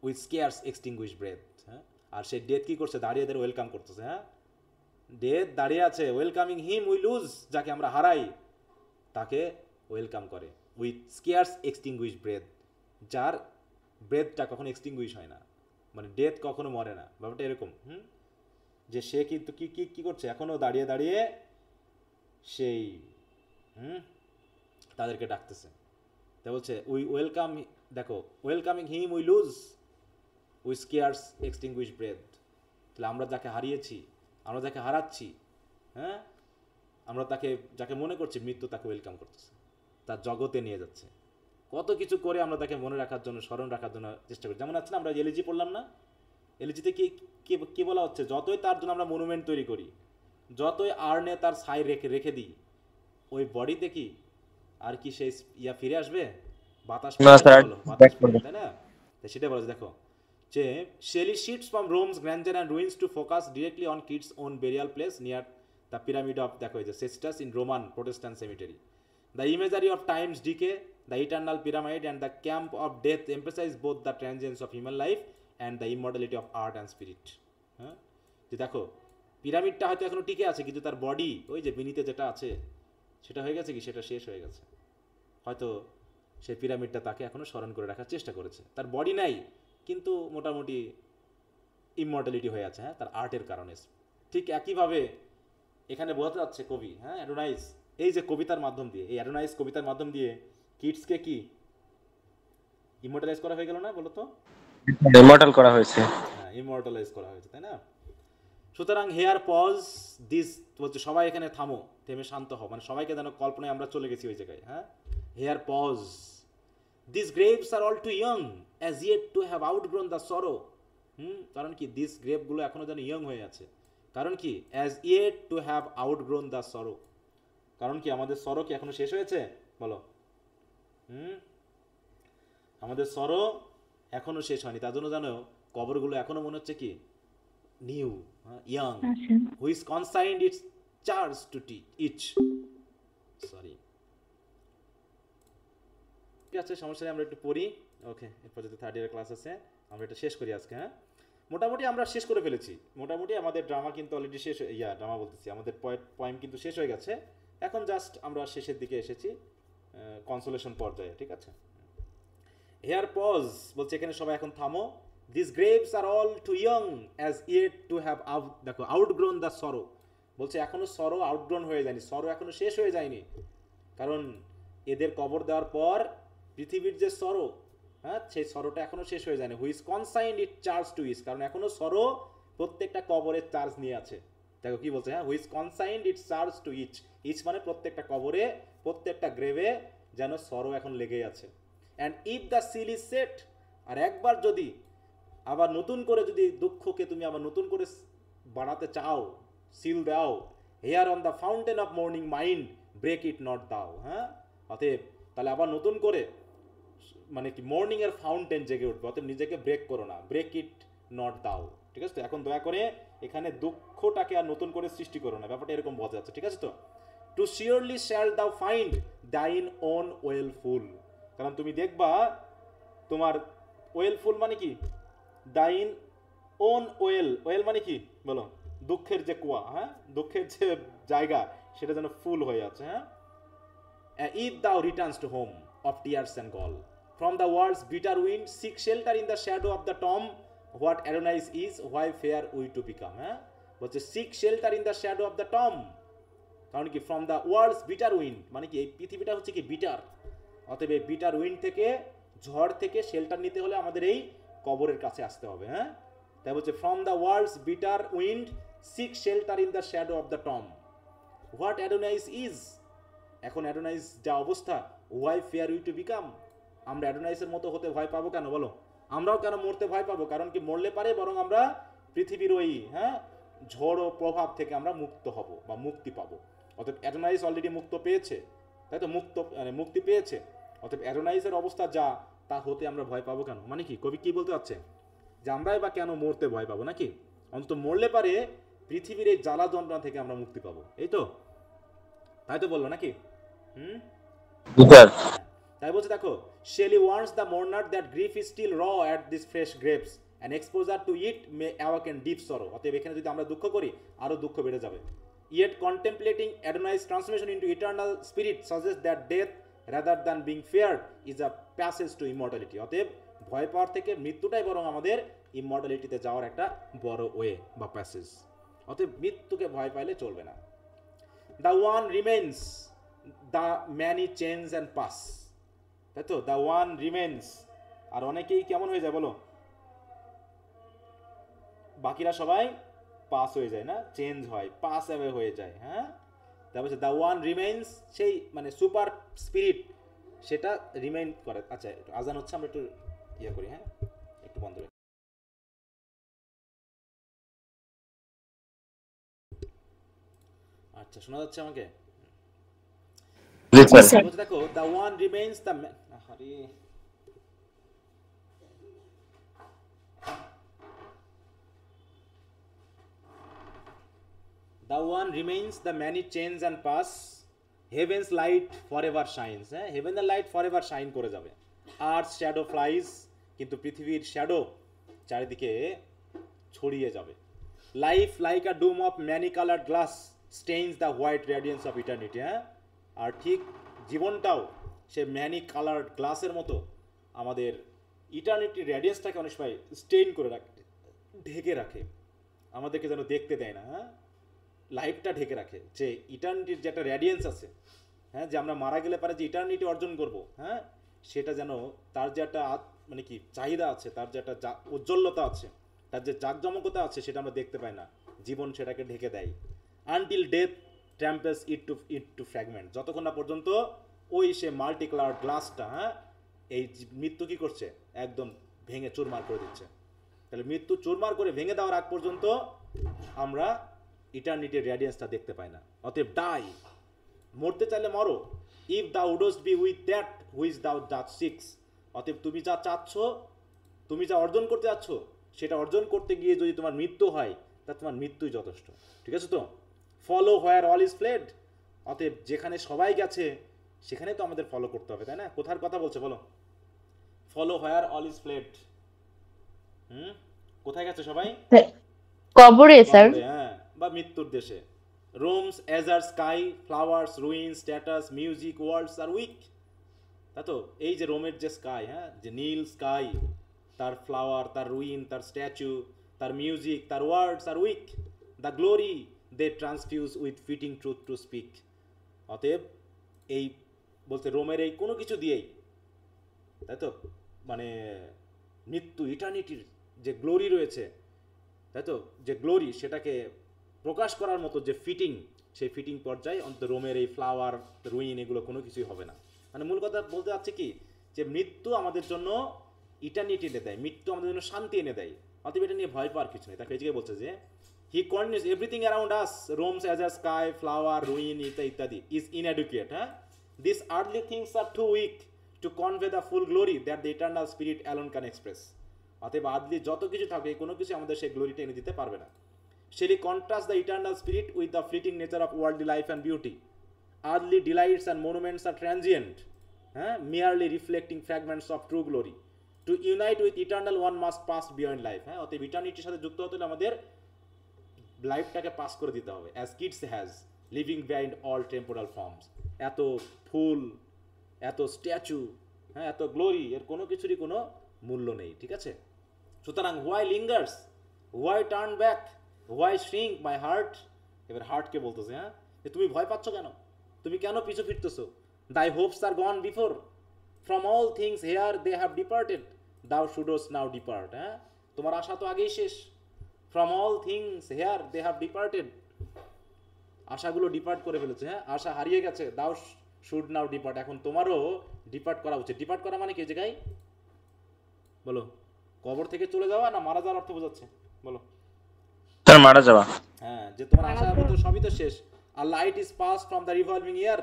with scarce extinguish breath. হ্যাঁ, আর সেই ডেথ কি করছে, দাঁড়িয়ে দাঁড়িয়ে ওয়েলকাম করতেছে। হ্যাঁ, ডেথ দাঁড়িয়ে আছে, ওয়েলকামিং হিম উই লুজ, যাকে আমরা হারাই তাকে ওয়েলকাম করে, উইথ স্কেয়ার্স এক্সটিংগুইশ ব্রেথ, যার ব্রেথটা কখনো এক্সটিংগুইশ হয় না, মানে ডেথ কখনো মরে না, ব্যাপারটা এরকম। যে সে কিন্তু কি কি কি করছে, এখনো দাঁড়িয়ে দাঁড়িয়ে সেই তাদেরকে ডাকতেছে। তাই বলছে উই ওয়েলকাম, দেখো welcoming him we lose we scarce extinguish breath. তাহলে আমরা যাকে হারিয়েছি, আমরা যাকে হারাচ্ছি, হ্যাঁ, আমরা তাকে যাকে মনে করছি মৃত্যু, তাকে ওয়েলকাম করতেছে, তার জগতে নিয়ে যাচ্ছে। কত কিছু করে আমরা তাকে মনে রাখার জন্য, স্মরণ রাখার জন্য চেষ্টা করি। যেমন আছে না, আমরা এলিজি পড়লাম না, এলিজিতে কি কি বলা হচ্ছে, যতই তার জন্য আমরা মনুমেন্ট তৈরি করি, যতই আর্নে তার ছাই রেখে দিই, ওই বডিতে কি আর কি সেই ফিরে আসবে? বাতাস, তাই না? সেটা বলা, দেখো যে Shelley shifts from Rome's grandeur and ruins to focus directly on Keats own burial place near the pyramid of, দেখো এই যে Cestius in Roman Protestant cemetery. The imagery of time's decay, the eternal pyramid and the camp of death emphasize both the transience of human life and the immortality of art and spirit. হ্যাঁ, যে দেখো পিরামিডটা হয়তো এখনো টিকে আছে, কিন্তু তার বডি ওই যে বিনিতে যেটা আছে সেটা হয়ে গেছে কি, সেটা শেষ হয়ে গেছে। হয়তো সেই পিরামিডটা তাকে এখনো স্মরণ করে রাখার চেষ্টা করেছে, তার বডি নাই কিন্তু মোটামুটি ইমর্টালিটি হয়ে আছে, হ্যাঁ, তার আর্টের কারণে। ঠিক একইভাবে এখানে বোঝাতে যাচ্ছে কবি, হ্যাঁ, অ্যাডোনাইস এই যে কবিতার মাধ্যম দিয়ে, এই অ্যাডোনাইস কবিতার মাধ্যম দিয়ে কিডসকে কি ইমর্টালাইজ করা হয়ে গেল না বলো তো? ইমর্টাল করা হয়েছে। হ্যাঁ, ইমর্টালাইজ করা হয়েছে, তাই না? সুতরাং হেয়ার পজ দিস বলছে সবাই এখানে থামো, থেমে শান্ত হও, মানে সবাইকে যেন কল্পনায় আমরা চলে গেছি ওই জায়গায়। হ্যাঁ, here pause this graves are all too young as yet to have outgrown the sorrow. কারণ কি দিস গ্রেপগুলো এখনো যেন ইয়ং হয়ে আছে, কারণ কি as yet to have outgrown the sorrow, কারণ কি আমাদের সরো কি এখনো শেষ হয়েছে বলো? আমাদের সরো এখনো শেষ হয়নি, তার জন্য জানো কবরগুলো এখনো মনে হচ্ছে কি new, young, who is consigned its charge to each. Sorry, ঠিক আছে, সমস্যা নেই, আমরা একটু পড়ি। ওকে, এরপর যদি থার্ড ইয়ারের ক্লাস আছে আমরা এটা শেষ করি আজকে। হ্যাঁ, মোটামুটি আমরা শেষ করে ফেলেছি, মোটামুটি আমাদের ড্রামা কিন্তু অলরেডি শেষ, ড্রামা বলতেছি, আমাদের পয়েম কিন্তু শেষ হয়ে গেছে। এখন জাস্ট আমরা শেষের দিকে এসেছি, কনসোলেশন পর্যায়ে, ঠিক আছে। হেয়ার পজ বলছে এখানে সবাই এখন থামো, this graves are all too young as yet to have দেখো আউটগ্রোন দ্য সরো, বলছে এখনো সরো আউটগ্রোন হয়ে যায়নি, সরো এখনো শেষ হয়ে যায়নি, কারণ এদের কবর দেওয়ার পর পৃথিবীর যে সরো, হ্যাঁ, সেই সরোটা এখনো শেষ হয়ে যায়নি। Which consigned it charge to each, কারণ এখনো সরো প্রত্যেকটা কবরের চার্জ নিয়ে আছে। দেখো কি বলছে, হ্যাঁ, which consigned it charge to each, each মানে প্রত্যেকটা কবরে, প্রত্যেকটা গ্রেভে যেন সরো এখন লেগেই আছে। And if the seal is set, আর একবার যদি আবার নতুন করে যদি দুঃখকে তুমি আবার নতুন করে বাড়াতে চাও, সিল দাও, here on the fountain of mourning mind break it not thou. হ্যাঁ, অতএব তাহলে আবার নতুন করে মানে কি মর্নিং এর ফাউন্টেন জেগে উঠবে, অতএব নিজেকে ব্রেক করো না, ব্রেক ইট নট দাও, ঠিক আছে তো? এখন দয়া করে এখানে দুঃখটাকে আর নতুন করে সৃষ্টি করো না, ব্যাপারটা এরকম বোঝা যাচ্ছে, ঠিক আছে তো? টু শিওরলি শ্যাল দাও ফাইন্ড দাইন ওন ওয়েলফুল, কারণ তুমি দেখবা তোমার ওয়েলফুল মানে কি, দাইন ওন ওয়েল মানে কি বলো, দুঃখের যে কুয়া, হ্যাঁ, দুঃখের যে জায়গা সেটা যেন ফুল হয়ে আছে। হ্যাঁ, if thou returns to home of tears and gall from the world's bitter wind, seek shelter in the shadow of the tomb, what Adonais is, why fair we to become। হ্যাঁ, বলছে seek shelter in the shadow of the tomb, কারণ কি from the world's bitter wind মানে কি এই পৃথিবীটা হচ্ছে কি বিটার, অতএব এই বিটার উইন্ড থেকে, ঝড় থেকে শেল্টার নিতে হলে আমাদের এই কবরের কাছে আসতে হবে। হ্যাঁ, তাই বলছে from the world's bitter wind seek shelter in the shadow of the tomb, what Adonais is, এখন অ্যাডোনাইজ যা অবস্থা, why fear we to become, আমরা অ্যাডোনাইজের মতো হতে ভয় পাবো কেন বলো? আমরাও কেন মরতে ভয় পাবো? কারণ কি মরলে পারে বরং আমরা পৃথিবীর ওই, হ্যাঁ, ঝড় ও প্রভাব থেকে আমরা মুক্ত হব বা মুক্তি পাবো। অতএব অ্যাডোনাইজ অলরেডি মুক্ত পেয়েছে, তাই তো, মুক্তি পেয়েছে, অতএব অ্যাডোনাইজের অবস্থা যা, তা হতে আমরা ভয় পাবো কেন? মানে কি কবি কি বলতে চাচ্ছে, যে আমরাই বা কেন মরতে ভয় পাবো নাকি? অন্তত মরলে পারে পৃথিবীর এই জ্বালা যন্ত্রণা থেকে আমরা মুক্তি পাবো, এই তো, তাই তো বললো নাকি? তাই বলছে দেখো, Shelley wants the mourner that grief is still raw at this fresh graves and exposure to it may awaken deep sorrow, অতএব এখানে যদি আমরা দুঃখ করি আরো দুঃখ বেড়ে যাবে। Yet contemplating Adonais transformation into eternal spirit suggest that death rather than being feared is a passage to immortality, অতএব ভয় পাওয়ার থেকে মৃত্যুটাই বরং আমাদের ইমর্টালিটিতে যাওয়ার একটা বড় ওয়ে বা প্যাসেজ, অতএব মৃত্যুকে ভয় পাইলে চলবে না। The one remains, the many change and pass, তাই তো, দ্য ওয়ান রিমেন্স, আর অনেকেই কেমন হয়ে যায় বলো, বাকিরা সবাই পাস হয়ে যায় না, চেঞ্জ হয়, পাস অ্যাওয়ে হয়ে যায়। হ্যাঁ, তারপর দ্য ওয়ান রিমেইনস, সেই মানে সুপার স্পিরিট সেটা রিমেইন করে। আচ্ছা, একটু আজান হচ্ছে, আমরা একটু ইয়ে করি, হ্যাঁ, একটু বন্ধ করি। আচ্ছা, শোনা যাচ্ছে আমাকে? দেখো, দ্য ওয়ান রিমেইনস দ্য, আরে the one remains, the many change and pass, heaven's light forever shines। হ্যাঁ, heaven's light forever shine করে যাবে, earth's shadow flies, কিন্তু পৃথিবীর শ্যাডো চারিদিকে ছড়িয়ে যাবে। Life like a dome of many coloured glass stains the white radiance of eternity. হ্যাঁ, আর ঠিক জীবনটাও সে ম্যানি কালার্ড গ্লাসের মতো আমাদের ইটার্নিটির রেডিয়েন্সটাকে অনেক সময় স্টেইন করে রাখে, ঢেকে রাখে, আমাদেরকে যেন দেখতে দেয় না। হ্যাঁ, লাইফটা ঢেকে রাখে, যে ইটার্নিটির যে একটা রেডিয়েন্স আছে, হ্যাঁ, যে আমরা মারা গেলে পারে যে ইটার্নিটি অর্জন করব, হ্যাঁ, সেটা যেন তার যে একটা মানে কি চাহিদা আছে, তার যে একটা উজ্জ্বলতা আছে, তার যে জাঁকজমকতা আছে সেটা আমরা দেখতে পাই না, জীবন সেটাকে ঢেকে দেয়। আনটিল ডেথ ট্রাম্পেলস ইট টু ফ্র্যাগমেন্ট, যতক্ষণ না পর্যন্ত ওই সে মাল্টি কালার গ্লাসটা, হ্যাঁ, এই মৃত্যু কী করছে, একদম ভেঙে চুরমার করে দিচ্ছে। তাহলে মৃত্যু চুরমার করে ভেঙে দেওয়ার আগ পর্যন্ত আমরা ইটার্নিটির রেডিয়েন্সটা দেখতে পাই না। অতএব ডাই, মরতে চাইলে মরো। If thou wouldst be with that which thou dost seek, অতএব তুমি যা চাচ্ছ, তুমি যা অর্জন করতে যাচ্ছ, সেটা অর্জন করতে গিয়ে যদি তোমার মৃত্যু হয়, তা তোমার মৃত্যুই যথেষ্ট। ঠিক আছে তো? Follow where all is fled, অতএব যেখানে সবাই গেছে সেখানে তো আমাদের ফলো করতে হবে, তাই না? কোথার কথা বলছে বলো? Follow where all is fled. কোথায় গেছে সবাই? কবরে স্যার। হ্যাঁ, বা মৃত্যুর দেশে। Rome's azure sky flowers ruin statues music words are weak. তাই তো? এই যে রোমের যে স্কাই, হ্যাঁ, যে নীল স্কাই, তার ফ্লাওয়ার, তার রুইন, তার স্ট্যাচু, তার মিউজিক, তার words are weak. The glory they transfuse with fitting truth to speak. অতএব এই বলতে রোমের এই কোনো কিছু দিয়েই, তাই তো, মানে মৃত্যু ইটার্নিটির যে গ্লোরি রয়েছে, তাই তো, যে গ্লোরি সেটাকে প্রকাশ করার মতো যে ফিটিং, সেই ফিটিং পর্যায়ে অন্তত রোমের এই ফ্লাওয়ার রুইন এগুলো কোনো কিছুই হবে না। মানে মূল কথা বলতে যাচ্ছে কি, যে মৃত্যু আমাদের জন্য ইটার্নিটি এনে দেয়, মৃত্যু আমাদের জন্য শান্তি এনে দেয়। অতএব এটা নিয়ে ভয় পাওয়ার কিছু নেই। তাকে এই বলছে যে he continues everything around us Rome's as a sky flower ruin ইত্যাদি ইজ ইনএডুকেট। হ্যাঁ, this earthly things are too weak to convey the full glory that the eternal spirit alone can express. অতএব আর্থলি যত কিছু থাকে, কোনো কিছু আমাদের সেই গ্লোরিটা এনে দিতে পারবে না। Shall he contrast the eternal spirit with the fleeting nature of worldly life and beauty? Earthly delights and monuments are transient, merely reflecting fragments of true glory. To unite with eternal, one must pass beyond life. অতএব ইটার্নিটির সাথে যুক্ত হতে হলে আমাদের লাইফটাকে পাস করে দিতে হবে। As kids has living behind all temporal forms. এত ফুল, এত স্ট্যাচু, হ্যাঁ, এত গ্লোরি, এর কোনো কিছুরই কোনো মূল্য নেই। ঠিক আছে? সুতরাং why lingers? Why turn back? Why shrink my heart? এবার হার্টকে বলতেছে, হ্যাঁ, যে তুমি ভয় পাচ্ছ কেন, তুমি কেন পিছু ফিরতেছো? Thy hopes are gone before, from all things here they have departed, thou shouldst now depart. হ্যাঁ, তোমার আশা তো আগেই শেষ। From all things here they have departed, আশাগুলো ডিপার্ট করে ফেলেছে, হ্যাঁ, আশা হারিয়ে গেছে। thou should now depart, এখন তোমারও ডিপার্ট করা উচিত। ডিপার্ট করা মানে কি জায়গায় বলো? কবর থেকে চলে যাওয়া না মারা যাওয়ার অর্থ বোঝাচ্ছে? বলো। তার মারা যাওয়া। হ্যাঁ, যে তোমার আশার মতো সবই তো শেষ। A light is passed from the revolving year,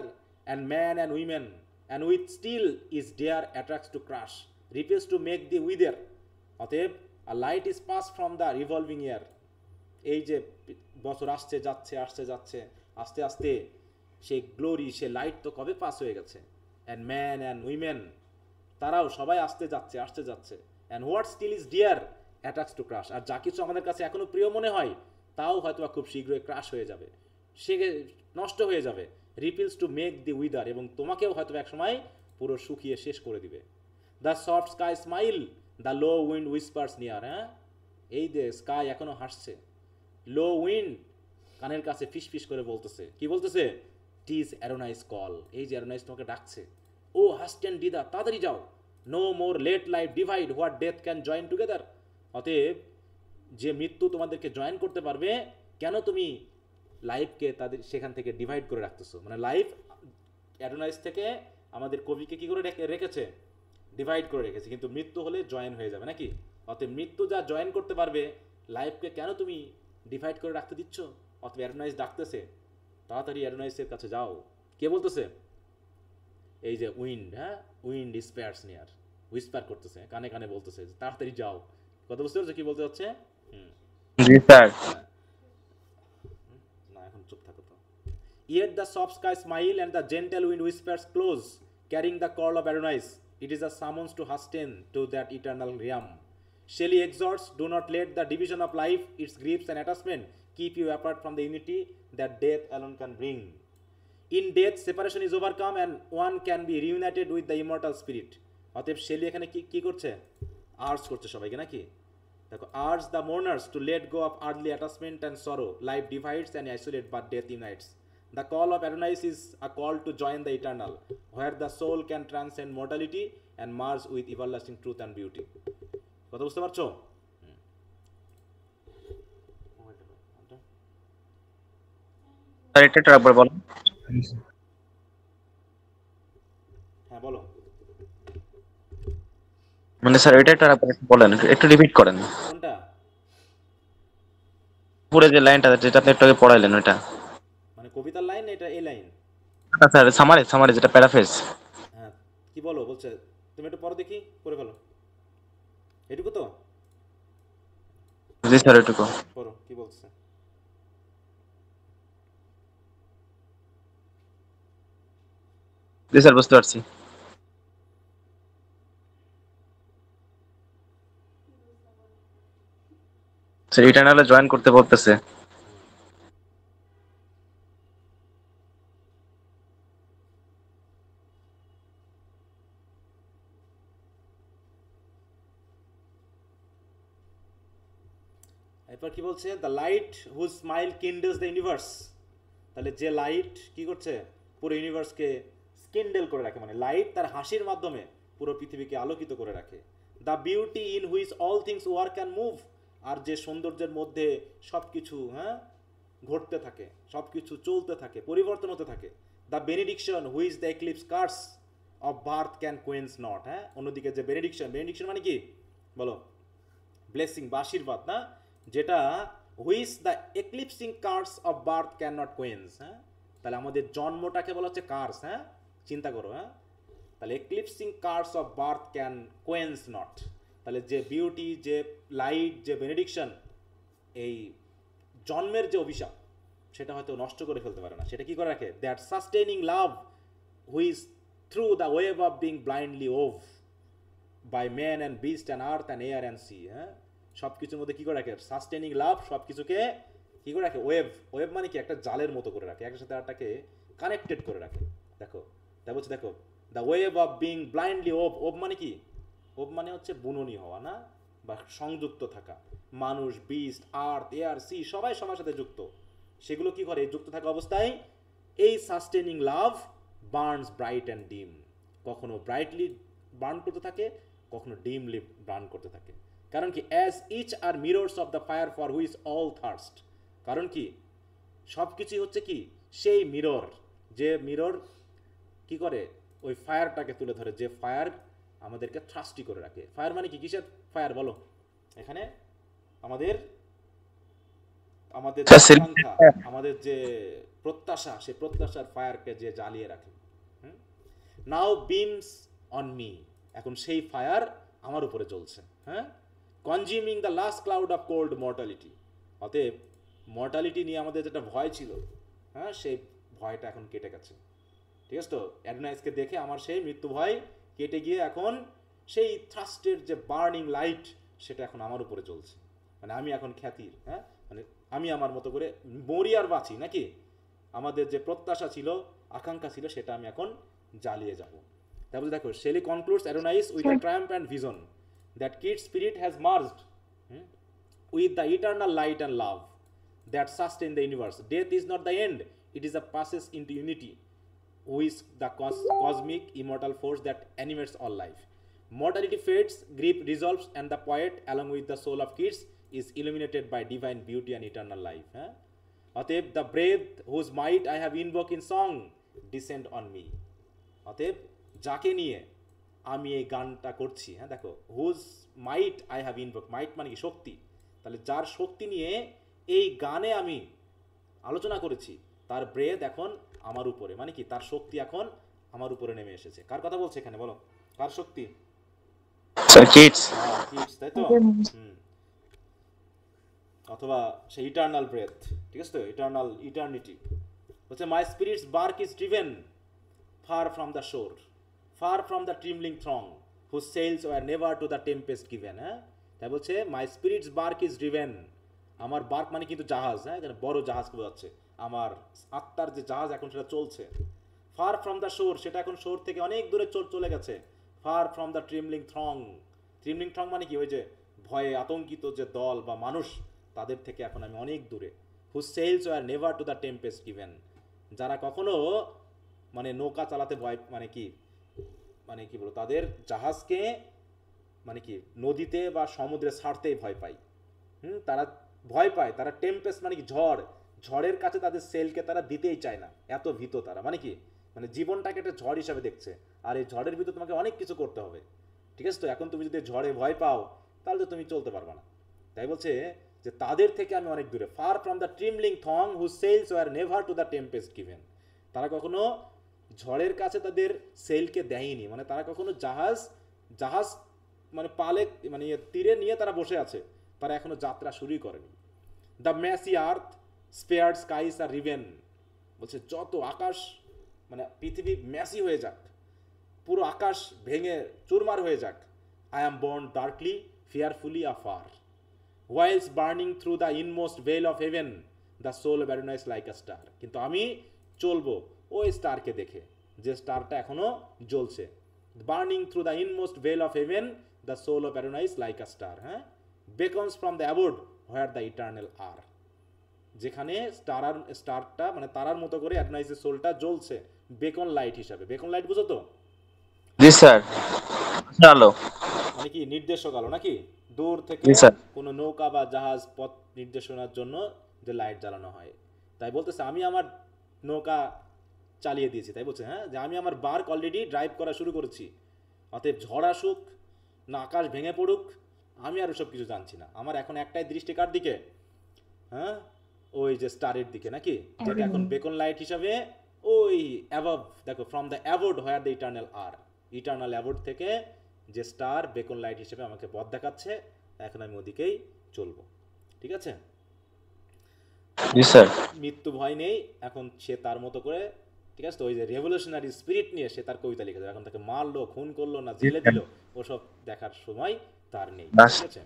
and man and women, and with still is dare attracts to crush, repels to make the wither. অতএব a light is passed from the revolving year, এই যে বছর আসছে যাচ্ছে আসছে যাচ্ছে, আস্তে আস্তে সেই গ্লোরি, সে লাইট তো কবে পাস হয়ে গেছে। and man and women, তারাও সবাই আসতে যাচ্ছে আসতে যাচ্ছে। and what still is dear attracts to crush, আর যা কিছু আমাদের কাছে এখনো প্রিয় মনে হয় তাও হয়তো খুব শীঘ্রই ক্রাশ হয়ে যাবে, সে নষ্ট হয়ে যাবে। রিপিলস টু মেক দি উইদার, এবং তোমাকেও হয়তো একসময় পুরো শুকিয়ে শেষ করে দিবে। The soft sky smile, the low wind whispers near. হ্যাঁ, এই যে স্কাই এখনো হাসছে, লো উইন্ড কানের কাছে ফিস ফিস করে বলতেছে, কি বলতেছে? টিজ অ্যারোনাইস কল, এই যে অ্যারোনাইস তোমাকে ডাকছে। ও হাস্টেন ডিদা, তাড়াতাড়ি যাও। No more let life divide what death can join together. অতএব যে মৃত্যু তোমাদেরকে জয়েন করতে পারবে, কেন তুমি লাইফকে তাদের সেখান থেকে ডিভাইড করে রাখতেছো? মানে লাইফ অ্যাডোনাইস থেকে আমাদের কবিকে কি করে রেখেছে? ডিভাইড করে রেখেছে, কিন্তু মৃত্যু হলে জয়েন হয়ে যাবে নাকি? অতএব মৃত্যু যা জয়েন করতে পারবে, লাইফকে কেন তুমি ডিভাইড করে রাখতে দিচ্ছ? অতএব অ্যাডোনাইস ডাকতেছে, তাড়াতাড়ি অ্যাডোনাইসের কাছে যাও। কে বলতেছে? এই যে উইন্ড, হ্যাঁ, উইন্ড স্পেয়ার্স নিয়ার, উইসপার করতেছে, কানে কানে বলতেছে তাড়াতাড়ি যাও। কথা বুঝতে পারছো কি বলতে হচ্ছে? জি স্যার। না, এখন চুপ থাকো তো। Yet the soft sky smile and the gentle wind whispers close, carrying the call of Adonais. It is a summons to hasten to that eternal realm. Shelley exhorts, do not let the division of life, its griefs and attachment, keep you apart from the unity that death alone can bring. In death, separation is overcome and one can be reunited with the immortal spirit. অতএব শেলি এখানে কি করছে? আর্জ করছে সবাইকে নাকি? দেখো, urge the mourners to let go of earthly attachment and sorrow, life divides and isolate but death unites. The call of Adonais is a call to join the eternal, where the soul can transcend mortality and merge with everlasting truth and beauty. কথা বুঝতে পারছো? স্যার এটা একবার বলেন। হ্যাঁ বলো। মানে স্যার এটা একটু বলেন, একটু রিপিট করেন। কোনটা? পুরো যে লাইনটা যেটা আপনি একটু আগে পড়াইলেন ওটা। মানে কবিতার লাইন এটা এই লাইন? না স্যার, সামারি যেটা প্যারাফ্রেজ। হ্যাঁ, কি বলো বলছে? তুমি একটু পড়ো দেখি, পড়ে ফেলো। এটুকু তো জি স্যার এটুকু। পড়ো, কি বলছে? জি স্যার বুঝতে পারছি। স্যার ইটারনালে জয়েন করতে বলতেছে। এরপর কি বলছে? The light whose smile kindles the universe. তাহলে যে লাইট কি করছে? পুরো ইউনিভার্সকে স্কিন্ডেল করে রাখে, মানে লাইট তার হাসির মাধ্যমে পুরো পৃথিবীকে আলোকিত করে রাখে। The beauty in which all things work and move. আর যে সৌন্দর্যের মধ্যে সব কিছু ঘটতে থাকে, সব কিছু চলতে থাকে, পরিবর্তন হতে থাকে। The benediction which the eclipse curse of birth can quench not. অন্যদিকে যে বেনিডিকশন, বেনিডিকশন মানে কি বলো? ব্লেসিং বা আশীর্বাদ না, যেটা which the eclipsing curse of birth can not quench. তাহলে আমাদের জন্মটাকে বলা হচ্ছে কার্স। চিন্তা করো। তাহলে eclipsing curse of birth can quench not. তাহলে যে বিউটি, যে লাইট, যে বেনেডিকশন, এই জন্মের যে অভিশাপ, সেটা হয়তো নষ্ট করে ফেলতে পারে না। সেটা কি করে রাখে? That sustaining love which through the web of being blindly wove by man and beast and earth and air and sea. সব কিছুর মধ্যে কী করে রাখে? সাস্টেনিং লাভ সব কিছুকে কী করে রাখে? ওয়েভ। ওয়েভ মানে কি? একটা জালের মতো করে রাখে, একটার সাথে আরটাকে কানেক্টেড করে রাখে। দেখো, তাই বলছে, দেখো the web of being blindly of. Of মানে কি? ওভ মানে হচ্ছে বুননি হওয়া না, বা সংযুক্ত থাকা। মানুষ, বিস্ট, আর্থ, এয়ার, সি সবাই সবার সাথে যুক্ত। সেগুলো কি করে? যুক্ত থাকা অবস্থায় এই sustaining love burns bright and dim. কখনো ব্রাইটলি বার্ন করতে থাকে, কখনো ডিমলি বার্ন করতে থাকে। কারণ কি? As each are mirrors of the fire for which all thirst. কারণ কি? সব কিছুই হচ্ছে কি? সেই মিরর, যে মিরর কি করে? ওই ফায়ারটাকে তুলে ধরে, যে ফায়ার আমাদেরকে থ্রাস্টি করে রাখে। ফায়ার মানে কি? কিসের ফায়ার বলো এখানে? আমাদের আমাদের যে আকাঙ্ক্ষা, আমাদের যে প্রত্যাশা, সেই প্রত্যাশার ফায়ারকে যে জ্বালিয়ে রাখে। নাও বিমস অন মি। এখন সেই ফায়ার আমার উপরে জ্বলছে। Consuming the last cloud of cold mortality. অতএব মর্টালিটি নিয়ে আমাদের যেটা ভয় ছিল, সেই ভয়টা এখন কেটে গেছে। ঠিক আছে তো? অ্যাডোনাইসকে দেখে আমার সেই মৃত্যু ভয় কেটে গিয়ে এখন সেই থ্রাস্টের যে বার্নিং লাইট, সেটা এখন আমার উপরে জ্বলছে। মানে আমি এখন খ্যাতির, মানে আমি আমার মতো করে মরি আর বাঁচি নাকি? আমাদের যে প্রত্যাশা ছিল, আকাঙ্ক্ষা ছিল, সেটা আমি এখন জ্বালিয়ে যাব। তারপরে দেখো, Shelley concludes Adonais with a triumph and vision that Keats spirit has merged with the eternal light and love that sustain the universe. Death is not the end, it is a passage into unity with the cosmic immortal force that animates all life. Mortality fades, grief dissolves, and the poet, along with the soul of kids, is illuminated by divine beauty and eternal life. অতএব the breath whose might I have invoked in song descend on me. অতএব যাকে নিয়ে আমি এই গানটা করছি, দেখো, whose might I have invoke. Might মানে কি? শক্তি। তাহলে যার শক্তি নিয়ে এই গানে আমি আলোচনা করেছি, তার ব্রেথ এখন আমার উপরে, মানে কি? তার শক্তি এখন আমার উপরে নেমে এসেছে। কার কথা বলছে এখানে বলো? কার শক্তি? কিডস। কিডস, তাই তো? অথবা সেই ইটার্নাল ব্রেথ। ঠিক আছে তো? ইটার্নাল, ইটার্নিটি বলছে, my spirits bark is driven far from the shore, far from the trembling throng, whose sails were never to the tempest given. তাই বলছে, my spirits bark is driven. আমার বার্ক মানে কিন্তু জাহাজ, এখানে বড় জাহাজকে বোঝাচ্ছে। আমার আত্মার যে জাহাজ এখন সেটা চলছে। ফার ফ্রম দ্য শোর, সেটা এখন শোর থেকে অনেক দূরে চলে গেছে। Far from the trembling throng. Trembling throng মানে কি? ওই যে ভয়ে আতঙ্কিত যে দল বা মানুষ, তাদের থেকে এখন আমি অনেক দূরে। Whose sails were never to the tempest given. যারা কখনো মানে নৌকা চালাতে ভয়, মানে কি? মানে কি বলো? তাদের জাহাজকে মানে কি নদীতে বা সমুদ্রে ছাড়তেই ভয় পায়। তারা ভয় পায়। তারা টেম্পেস্ট মানে কি? ঝড়, ঝড়ের কাছে তাদের সেলকে তারা দিতেই চায় না, এত ভীত তারা। মানে কি, মানে জীবনটাকে একটা ঝড় হিসাবে দেখছে, আর এই ঝড়ের ভিতর তোমাকে অনেক কিছু করতে হবে, ঠিক আছে? তো এখন তুমি যদি ঝড়ে ভয় পাও তাহলে তো তুমি চলতে পারবে না। তাই বলছে যে তাদের থেকে আমি অনেক দূরে, far from the trembling throng who sails were never to the tempest given. তারা কখনো ঝড়ের কাছে তাদের সেলকে দেয়নি, মানে তারা কখনো জাহাজ জাহাজ মানে পালে মানে তীরে নিয়ে তারা বসে আছে, তারা এখনো যাত্রা শুরুই করেনি। The massy earth sphered skies are riven, বলছে যত আকাশ মানে পৃথিবী ম্যাসি হয়ে যাক, পুরো আকাশ ভেঙে চুরমার হয়ে যাক, I am born darkly fearfully afar whilst burning through the inmost veil of heaven the soul of Adonai is like a star। কিন্তু আমি চলবো ওই স্টারকে দেখে, যে স্টারটা এখনো জ্বলছে। Burning through the inmost veil of heaven the soul of Adonai is like a star, হ্যাঁ, beckons from the abode where the eternal are। যেখানে স্টারটা মানে তারার মতো করে অ্যাডনাইসের সোলটা জ্বলছে, বেকন লাইট হিসাবে। বেকন লাইট বুঝো তো? জি স্যার, আলো মানে কি নির্দেশক আলো নাকি, দূর থেকে জি স্যার। কোনো নৌকা বা জাহাজ পথ নির্দেশনার জন্য যে লাইট জ্বালানো হয়। তাই বলতেছে আমি আমার নৌকা চালিয়ে দিয়েছি, তাই বলছে, হ্যাঁ, যে আমি আমার বার্ক অলরেডি ড্রাইভ করা শুরু করেছি। অতএব ঝড় আসুক না আকাশ ভেঙে পড়ুক, আমি আর ওসব কিছু জানছি না। আমার এখন একটাই দৃষ্টি কার দিকে, হ্যাঁ, ওই যে স্টারের দিকে নাকি, যেটা এখন বেকন লাইট হিসাবে ওই অ্যাবভ, দেখো from the abode where the eternal are, eternal abode থেকে যে স্টার বেকন লাইট হিসেবে আমাকে পথ দেখাচ্ছে, এখন আমি ওদিকেই চলবো, ঠিক আছে? জি স্যার। মৃত্যু ভয় নেই এখন, সে তার মতো করে, ঠিক আছে? তো ওই যে রেভলিউশনারি স্পিরিট নিয়ে সে তার কবিতা লিখে দেবে। এখন তাকে মারলো, খুন করলো না জেলে দিল, ওসব দেখার সময় তার নেই, ঠিক আছে?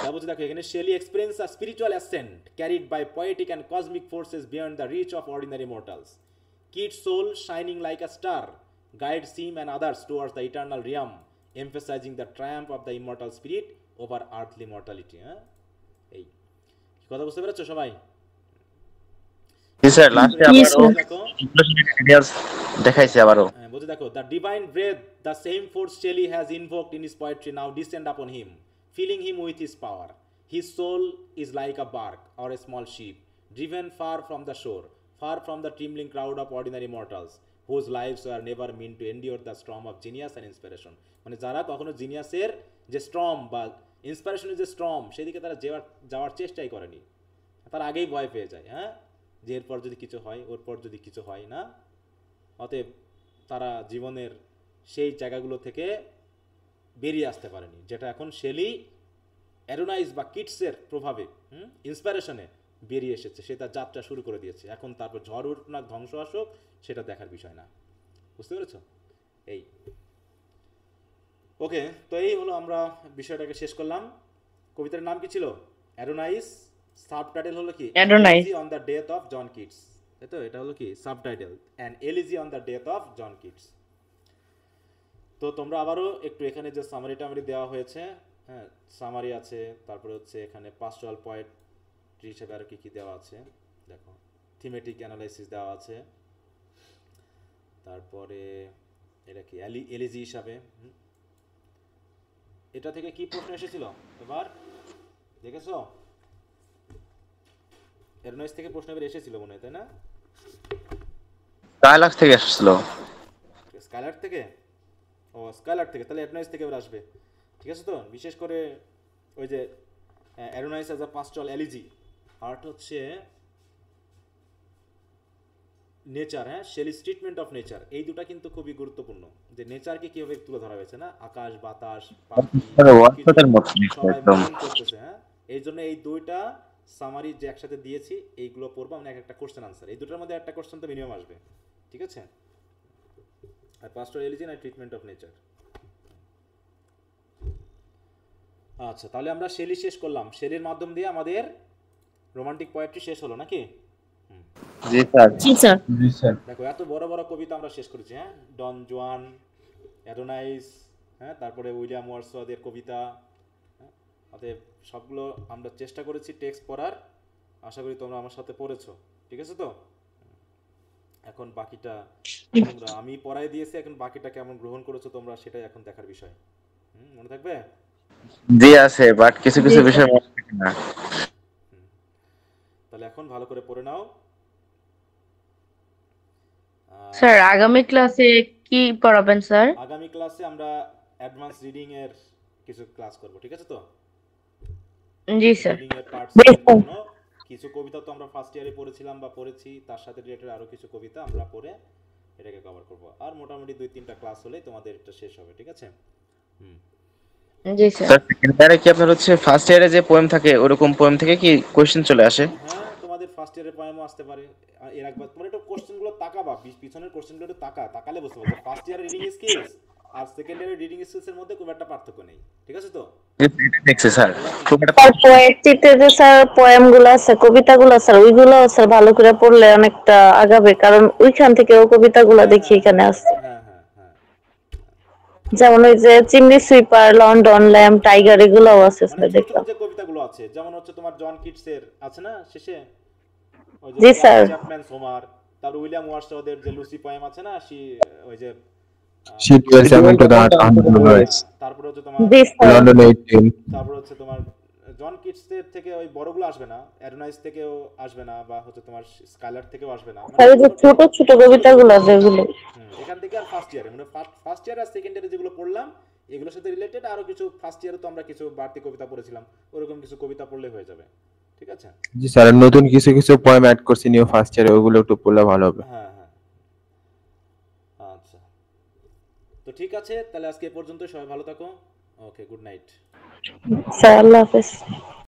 তা বলছে দেখো এখানে Shelley experience a spiritual ascent carried by poetic and cosmic forces beyond the reach of ordinary mortals. Kid's soul shining like a star guides him and others towards the eternal realm, emphasizing the triumph of the immortal spirit over earthly mortality। হ্যাঁ, এই কি কথা বুঝতে পেরেছো সবাই? জি স্যার, লাস্টে আবারও দেখো ডিটেইলস দেখাইছে আবারও। বলছে দেখো, the divine breath, the same force Shelley has invoked in his poetry now descend upon him, filling him with his power. His soul is like a bark or a small ship, driven far from the shore, far from the trembling crowd of ordinary mortals, whose lives were never meant to endure the storm of genius and inspiration। মানে যারা কখনো জিনিয়াসের যে স্টর্ম বা ইন্সপিরেশনের যে স্টর্ম সেদিকে তারা যাওয়ার চেষ্টাই করেনি, তার আগেই ভয় পেয়ে যায়, হ্যাঁ, যে এরপর যদি কিছু হয়, ওর পর যদি কিছু হয় না। অতএব তারা জীবনের সেই জায়গাগুলো থেকে বেরিয়ে আসতে পারেনি, যেটা এখন শেলি অ্যাডোনাইস বা কিডসের প্রভাবে ইন্সপিরেশনে বেরিয়ে এসেছে, সে তার যাত্রা শুরু করে দিয়েছে। এখন তারপর ঝড় উঠুক না ধ্বংস আসুক সেটা দেখার বিষয় না, বুঝতে পেরেছ? এই ওকে, তো এই হলো আমরা বিষয়টাকে শেষ করলাম। কবিতার নাম কি ছিল? অ্যাডোনাইস। সাবটাইটেল হলো কি? Adonais on the death of John Keats, তাই তো? এটা হলো কি subtitle, an elegy on the death of John Keats. তো তোমরা আবারও একটু এখানে যে সামারি টামারি দেওয়া হয়েছে, হ্যাঁ, সামারি আছে, তারপরে হচ্ছে এখানে পাস্টোরাল পোয়েট্রি হিসেবে আর কি কি দেওয়া আছে দেখো, থিমেটিক অ্যানালাইসিস দেওয়া আছে, তারপরে এটা কি এলিজি হিসাবে। এটা থেকে কি প্রশ্ন এসেছিল এবার দেখেছো? এরোনয়েস থেকে প্রশ্ন এবার এসেছিল মনে হয়, তাই না? স্কাইলার থেকে এসেছিল। স্কাইলার থেকে? ও স্কাইলার থেকে, তাহলে অ্যাডোনাইস থেকে এবার আসবে, ঠিক আছে? তো বিশেষ করে ওই যে Adonais as a pastoral elegy, art হচ্ছে নেচার, হ্যাঁ, শেলিস ট্রিটমেন্ট অফ নেচার, এই দুটা কিন্তু খুবই গুরুত্বপূর্ণ, যে নেচারকে কিভাবে তুলে ধরা হয়েছে না, আকাশ বাতাস পাখি সবাই মিলন করতেছে, হ্যাঁ। এই জন্য এই দুইটা সামারি যে একসাথে দিয়েছি এইগুলো পড়বো মানে একটা কোশ্চেন আনসার, এই দুটোর মধ্যে একটা কোশ্চেন তো মিনিমাম আসবে, ঠিক আছে? আর পাস্টোরাল এলিজি আর ট্রিটমেন্ট অফ নেচার। আচ্ছা, তাহলে আমরা শেলি শেষ করলাম, শেলির মাধ্যম দিয়ে আমাদের রোমান্টিক পোয়েট্রি শেষ হলো নাকি? জি স্যার। জি স্যার। জি স্যার। দেখো এত বড় বড় কবিতা আমরা শেষ করেছি, হ্যাঁ, ডন জুয়ান, অ্যাডোনাইস, হ্যাঁ, তারপরে উইলিয়াম ওয়ার্ডসওয়ার্থের কবিতা, হ্যাঁ, অতএব সবগুলো আমরা চেষ্টা করেছি টেক্সট পড়ার, আশা করি তোমরা আমার সাথে পড়েছো, ঠিক আছে? তো এখন বাকিটা তোমরা, আমি পড়াই দিয়েছি, এখন বাকিটা কেমন গ্রহণ করেছো তোমরা সেটাই এখন দেখার বিষয়। মনে থাকবে? জি আছে, বাট কিছু কিছু বিষয় মনে থাকে না। তাহলে এখন ভালো করে পড়ে নাও। স্যার আগামী ক্লাসে কি পড়াবেন স্যার? আগামী ক্লাসে আমরা অ্যাডভান্স রিডিং এর কিছু ক্লাস করব, ঠিক আছে তো? জি স্যার। রিডিং এর পার্টস এর জন্য কিছু কবিতা তো আমরা ফার্স্ট ইয়ারে পড়েছিলাম বা পড়েছি, তার সাথে রিলেটেড আরো কিছু কবিতা আমরা পড়ে এটাকে কভার করব। আর মোটামুটি 2-3টা ক্লাস হলেই তোমাদের এটা শেষ হবে, ঠিক আছে? হুম। জি স্যার। স্যার সেকেন্ড ইয়ারে কি আপনার হচ্ছে ফার্স্ট ইয়ারে যে পোয়েম থাকে ওরকম পোয়েম থেকে কি কোশ্চেন চলে আসে? হ্যাঁ, তোমাদের ফার্স্ট ইয়ারের পয়েমও আসতে পারে। এর একবার তোমার একটু কোশ্চেনগুলো তাকাবা, পিছনের কোশ্চেনগুলো একটু তাকালে বুঝতে পারবে ফার্স্ট ইয়ারের রিডিং স্কিলস আর সেকেন্ড ইয়ারের রিডিং স্কিলস এর মধ্যে খুব একটা পার্থক্য নেই, ঠিক আছে তো? দেখছি স্যার খুব একটা স্যার পোয়েট্রিতে যে স্যার পোয়েম গুলো আছে, কবিতাগুলো স্যার ওইগুলো স্যার ভালো করে পড়লে অনেকটা আগাবে, কারণ ওইখান থেকে ও কবিতাগুলো দেখি এখানে আসছে। হ্যাঁ হ্যাঁ হ্যাঁ। যেমন ওই যে chimney sweeper, London lamp, tiger এগুলোও আছে মানে স্যার ছোট ছোট দেখলাম। যে কবিতাগুলো আছে, যেমন হচ্ছে তোমার জন কিটসের আছে না শেষে, ওই যে জি স্যার। চ্যাপম্যান সোমার, তারপর উইলিয়াম ওয়ার্ডসওয়ার্থের যে লুসি পোয়েম আছে না, ওই যে She dwells among to the unwise. তারপরে হচ্ছে তোমার জি স্যার। London 18. তারপর হচ্ছে তোমার জন কিটসের থেকে ওই বড়গুলো আসবে না, অ্যাডোনাইস থেকেও আসবে না, বা হচ্ছে তোমার স্কাইলার থেকেও আসবে না, স্যার ওই যে ছোট ছোট কবিতাগুলো যেগুলো। এখান থেকে আর ফার্স্ট ইয়ারে মানে ফার্স্ট ইয়ার আর সেকেন্ড ইয়ারে যেগুলো পড়লাম এগুলোর সাথে রিলেটেড আরো কিছু ফার্স্ট ইয়ারে তো আমরা কিছু বাড়তি কবিতা পড়েছিলাম, ওরকম কিছু কবিতা পড়লে হয়ে যাবে, ঠিক আছে? জি স্যার, নতুন কিছু কিছু পয়েম অ্যাড করছি নিউ ফার্স্ট ইয়ারে, ওগুলো একটু পড়লে ভালো হবে। হ্যাঁ হ্যাঁ। আচ্ছা, তো ঠিক আছে, তাহলে আজকে এ পর্যন্ত, সবাই ভালো থাকো। ওকে, গুড নাইট। স্যার আল্লাহ হাফেজ।